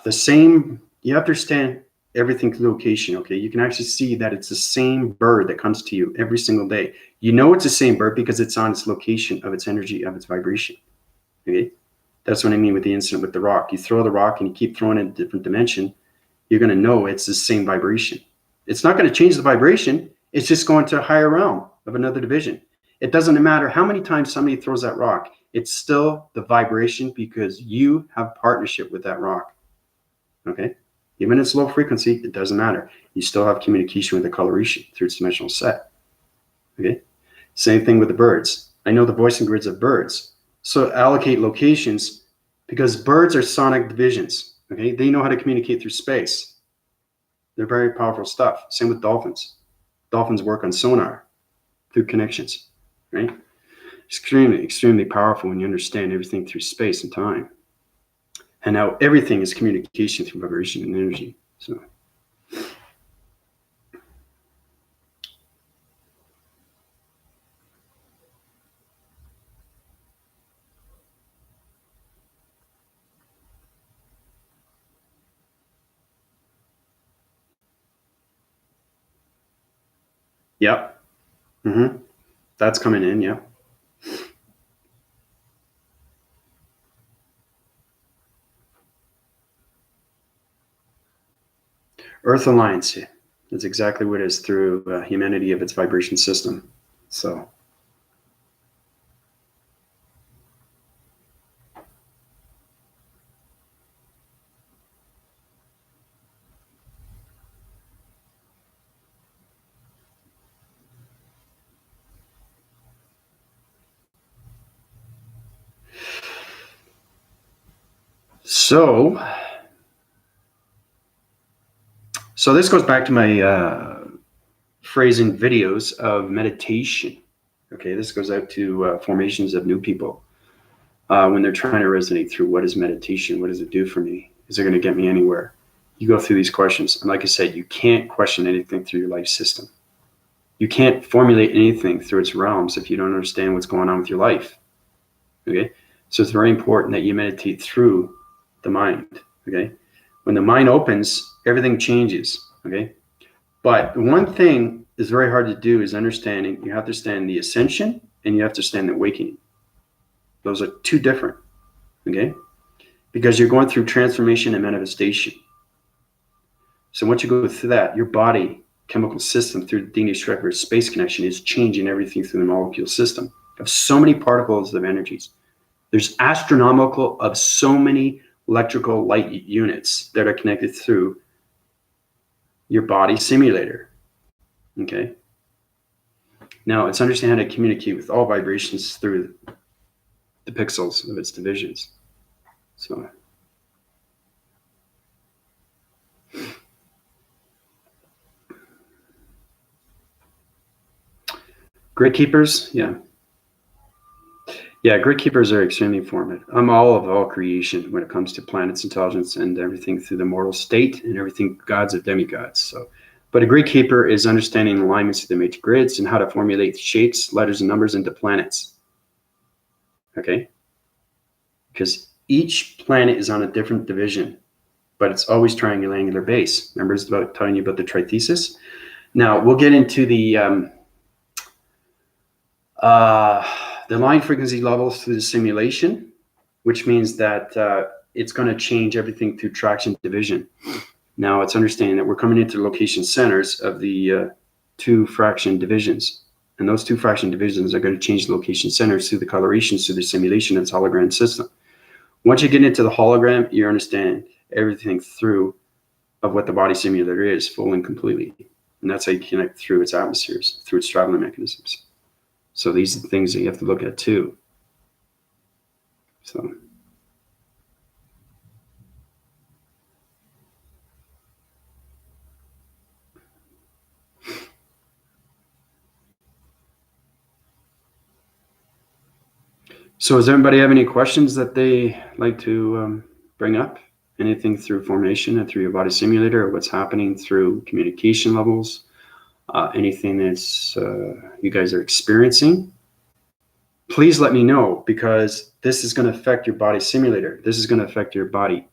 the same, you have to understand everything through location, okay? You can actually see that it's the same bird that comes to you every single day. You know it's the same bird because it's on its location of its energy, of its vibration, okay? That's what I mean with the incident with the rock. You throw the rock and you keep throwing it in a different dimension, you're going to know it's the same vibration. It's not going to change the vibration. It's just going to a higher realm of another division. It doesn't matter how many times somebody throws that rock. It's still the vibration because you have partnership with that rock. Okay? Even it's low frequency, it doesn't matter. You still have communication with the coloration through its dimensional set. Okay? Same thing with the birds. I know the voicing grids of birds. So allocate locations because birds are sonic divisions. Okay? They know how to communicate through space. They're very powerful stuff. Same with dolphins. Dolphins work on sonar through connections, right? Extremely, extremely powerful when you understand everything through space and time. And now everything is communication through vibration and energy. So, yep. Mm-hmm. That's coming in, yeah. Earth Alliance, that's exactly what it is through humanity of its vibration system. So, so this goes back to my phrasing videos of meditation. Okay, this goes out to formations of new people when they're trying to resonate through what is meditation, what does it do for me? Is it going to get me anywhere? You go through these questions, and like I said, you can't question anything through your life system. You can't formulate anything through its realms if you don't understand what's going on with your life. Okay, so it's very important that you meditate through the mind. Okay, when the mind opens, everything changes. Okay, but one thing is very hard to do is understanding. You have to understand the ascension and you have to understand the awakening. Those are two different. Okay, because you're going through transformation and manifestation. So once you go through that, your body chemical system through the DNA structure space connection is changing everything through the molecule system. You have so many particles of energies. There's astronomical of so many electrical light units that are connected through your body simulator. Okay. Now it's understanding how to communicate with all vibrations through the pixels of its divisions. So. Grid keepers, yeah. Yeah, grid keepers are extremely informative. I'm all creation when it comes to planets, intelligence, and everything through the mortal state and everything gods of demigods. So, but a grid keeper is understanding alignments of the major grids and how to formulate shapes, letters, and numbers into planets. Okay? Because each planet is on a different division, but it's always triangular base. Remember, it's about telling you about the trithesis. Now we'll get into the line frequency levels through the simulation, which means that it's going to change everything through traction division. Now it's understanding that we're coming into location centers of the two fraction divisions. And those two fraction divisions are going to change the location centers through the colorations through the simulation of its hologram system. Once you get into the hologram, you understand everything through of what the body simulator is, full and completely. And that's how you connect through its atmospheres, through its traveling mechanisms. So these are the things that you have to look at too. So. So does everybody have any questions that they like to bring up? Anything through formation and through your body simulator, or what's happening through communication levels? Anything that's you guys are experiencing? Please let me know, because this is going to affect your body simulator. This is going to affect your body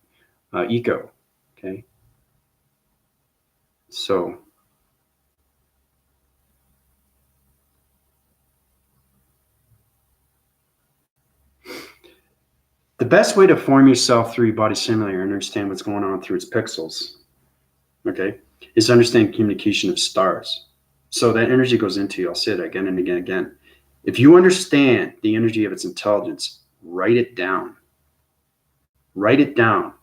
eco. Okay. So. The best way to form yourself through your body simulator and understand what's going on through its pixels, okay, is understand communication of stars. So that energy goes into you. I'll say that again and again and again. If you understand the energy of its intelligence, write it down. Write it down.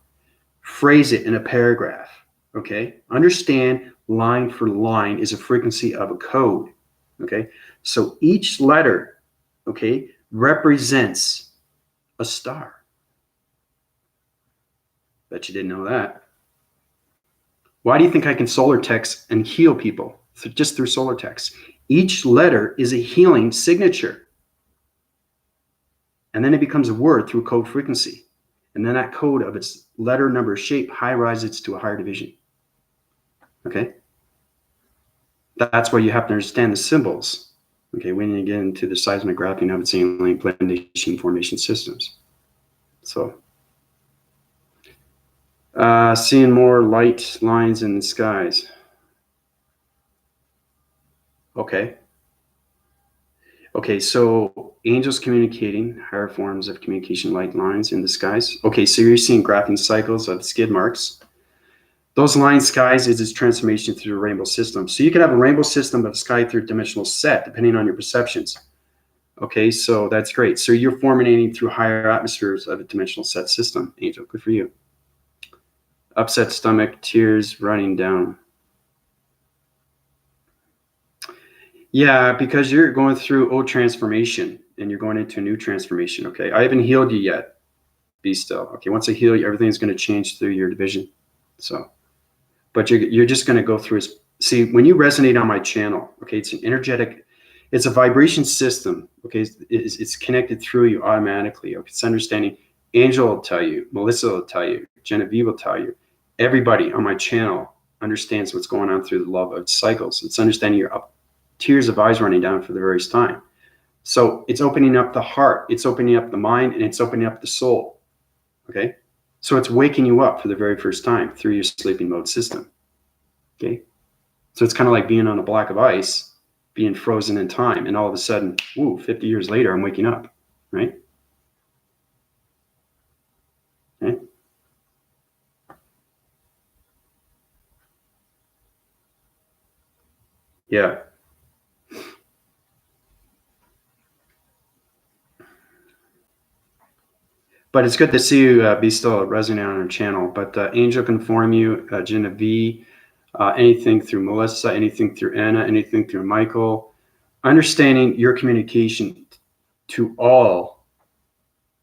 Phrase it in a paragraph. Okay? Understand line for line is a frequency of a code. Okay? So each letter, okay, represents a star. Bet you didn't know that. Why do you think I can solar text and heal people just through solar text? Each letter is a healing signature. And then it becomes a word through code frequency. And then that code of its letter, number, shape, high rises to a higher division. Okay? That's why you have to understand the symbols. Okay, when you get into the seismographing of its alien plantation formation systems. So, seeing more light lines in the skies. Okay. Okay, so angels communicating, higher forms of communication, light lines in the skies. Okay, so you're seeing graphing cycles of skid marks. Those line skies is its transformation through a rainbow system. So you can have a rainbow system of sky through dimensional set, depending on your perceptions. Okay, so that's great. So you're formulating through higher atmospheres of a dimensional set system, Angel. Good for you. Upset stomach, tears running down. Yeah, because you're going through old transformation and you're going into a new transformation. Okay, I haven't healed you yet. Be still. Okay, once I heal you, everything's going to change through your division. So, but you're just going to go through. See, when you resonate on my channel, okay, it's an energetic, it's a vibration system. Okay, it's connected through you automatically. Okay, it's understanding. Angel will tell you, Melissa will tell you, Genevieve will tell you. Everybody on my channel understands what's going on through the love of cycles. It's understanding your up, tears of eyes running down for the very first time. So it's opening up the heart, it's opening up the mind, and it's opening up the soul. Okay, so it's waking you up for the very first time through your sleeping mode system. Okay, so it's kind of like being on a block of ice, being frozen in time, and all of a sudden, woo, 50 years later, I'm waking up, right? Okay. Yeah. But it's good to see you be still resonating on our channel. But Angel can form you, Genevieve, anything through Melissa, anything through Anna, anything through Michael. Understanding your communication to all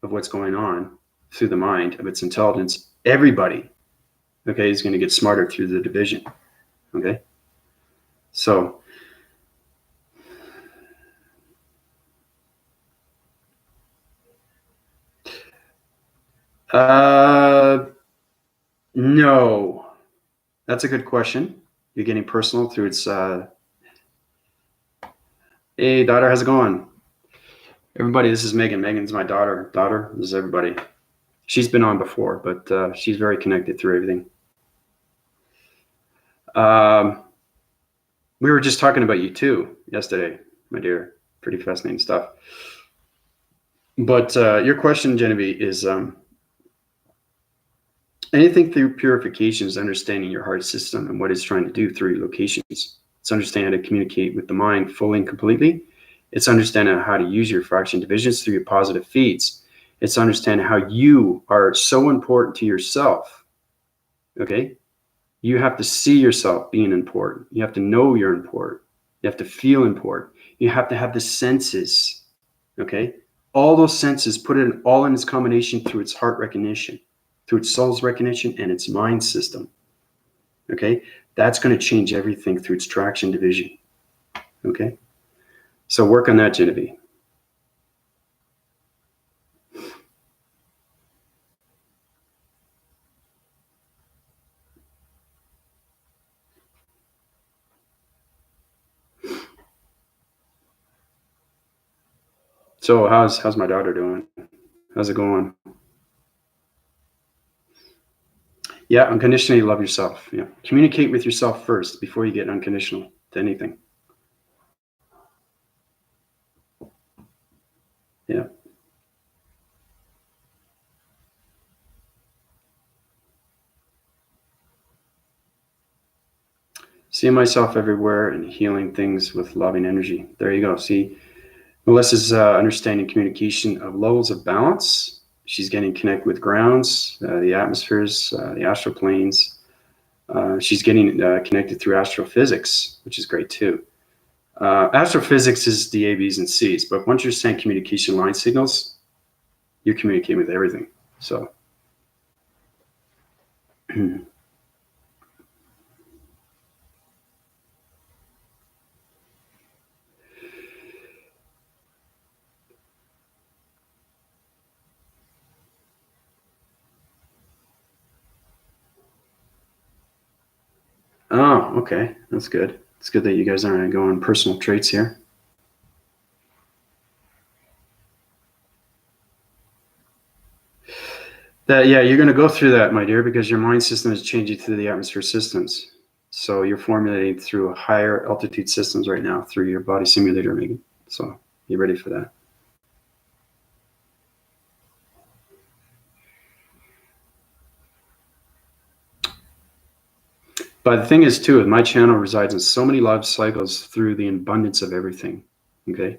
of what's going on through the mind of its intelligence. Everybody, okay, is going to get smarter through the division. Okay, so. No, that's a good question. You're getting personal through its. Hey, daughter, how's it going? Everybody, this is Megan. Megan's my daughter. Daughter, this is everybody. She's been on before, but she's very connected through everything. We were just talking about you too yesterday, my dear. Pretty fascinating stuff. But your question, Genevieve, is anything through purification is understanding your heart system and what it's trying to do through your locations. It's understanding how to communicate with the mind fully and completely. It's understanding how to use your fraction divisions through your positive feeds. It's understanding how you are so important to yourself. Okay? You have to see yourself being important. You have to know you're important. You have to feel important. You have to have the senses. Okay? All those senses, put it all in its combination through its heart recognition, through its soul's recognition and its mind system. Okay? That's going to change everything through its traction division. Okay? So work on that, Genevieve. So how's my daughter doing? How's it going? Yeah, unconditionally love yourself. Yeah. Communicate with yourself first before you get unconditional to anything. Yeah. Seeing myself everywhere and healing things with loving energy. There you go. See, Melissa's understanding communication of levels of balance. She's getting connected with grounds, the atmospheres, the astral planes. She's getting connected through astrophysics, which is great too. Astrophysics is the A, B's, and C's, but once you're saying communication line signals, you're communicating with everything. So oh, okay, that's good. It's good that you guys aren't going personal traits here. Yeah, you're going to go through that, my dear, because your mind system is changing through the atmosphere systems. So you're formulating through higher altitude systems right now through your body simulator, Megan. So you ready for that? But the thing is, too, my channel resides in so many life cycles through the abundance of everything. Okay.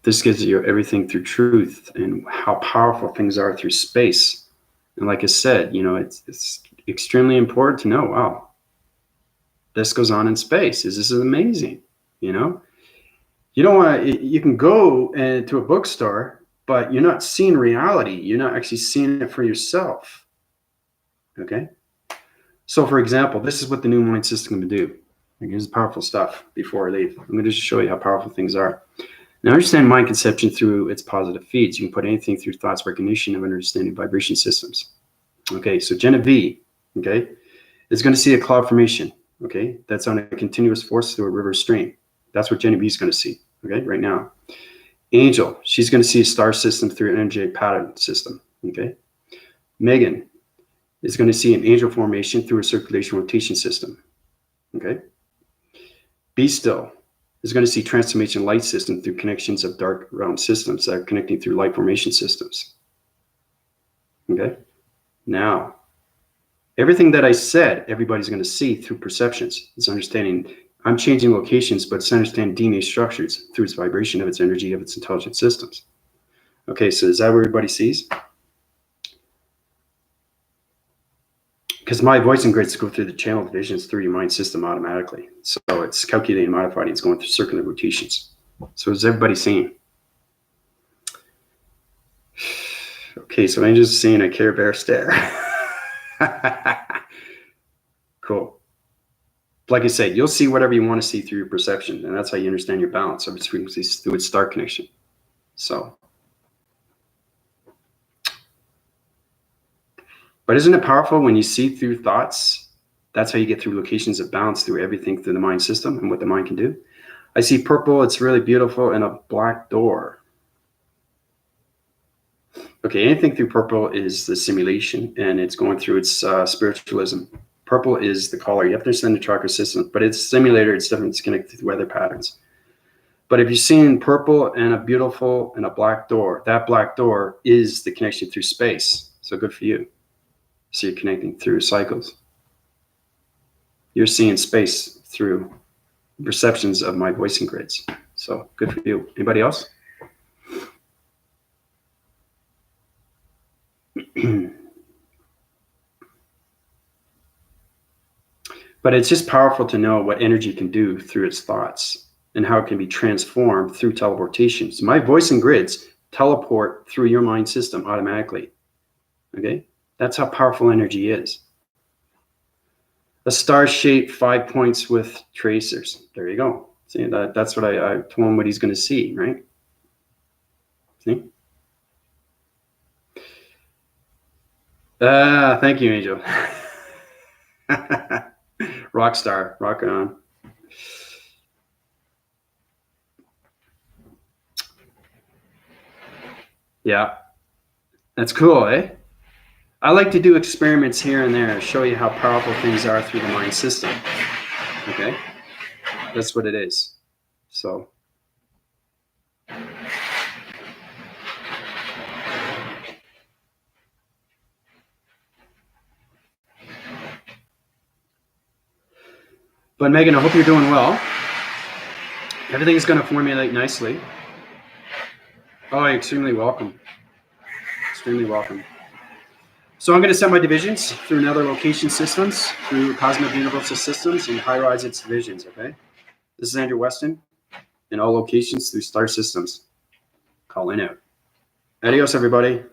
This gives you everything through truth and how powerful things are through space. And like I said, it's extremely important to know, wow, this goes on in space. This is amazing. You don't want to, you can go to a bookstore, but you're not seeing reality. You're not actually seeing it for yourself. Okay. So for example, this is what the new mind system can do. Here's powerful stuff before I leave. I'm going to just show you how powerful things are. Now, understand mind conception through its positive feeds. You can put anything through thoughts, recognition, of understanding vibration systems. Okay, so Genevieve, okay, is going to see a cloud formation, okay, that's on a continuous force through a river stream. That's what Genevieve is going to see, okay, right now. Angel, she's going to see a star system through an energetic pattern system, okay. Megan is going to see an angel formation through a circulation rotation system, okay. Be Still is going to see transformation light system through connections of dark realm systems that are connecting through light formation systems. Okay. Now, everything that I said, everybody's going to see through perceptions. It's understanding I'm changing locations, but it's understanding DNA structures through its vibration of its energy of its intelligent systems. Okay, so is that what everybody sees? Because my voicing grids go through the channel divisions through your mind system automatically. So it's calculating and modifying. It's going through circular rotations. So is everybody seeing? Okay, so Angel's seeing a Care Bear stare. Cool. Like I said, you'll see whatever you want to see through your perception, and that's how you understand your balance of its frequencies through its star connection. So, but isn't it powerful when you see through thoughts? That's how you get through locations of balance through everything through the mind system and what the mind can do. I see purple, it's really beautiful, and a black door. Okay, anything through purple is the simulation, and it's going through its spiritualism. Purple is the color. You have to understand the chakra system, but it's simulator. It's different. It's connected to weather patterns. But if you're seeing purple and a beautiful and a black door, that black door is the connection through space. So good for you. So you're connecting through cycles. You're seeing space through perceptions of my voicing grids. So good for you. Anybody else? But it's just powerful to know what energy can do through its thoughts and how it can be transformed through teleportation. So my voicing grids teleport through your mind system automatically. Okay? That's how powerful energy is. A star shaped 5 points with tracers. There you go. See, that's what I told him what he's going to see, right? See? Thank you, Angel. Rock star, rock on. Yeah, that's cool, eh? I like to do experiments here and there, show you how powerful things are through the mind system. Okay, that's what it is. So. But Megan, I hope you're doing well. Everything's going to formulate nicely. Oh, you're extremely welcome. Extremely welcome. So I'm going to set my divisions through another location systems, through cosmic universal systems, and high-rise its divisions, okay? This is Andrew Weston, in all locations through star systems. Calling out. Adios, everybody.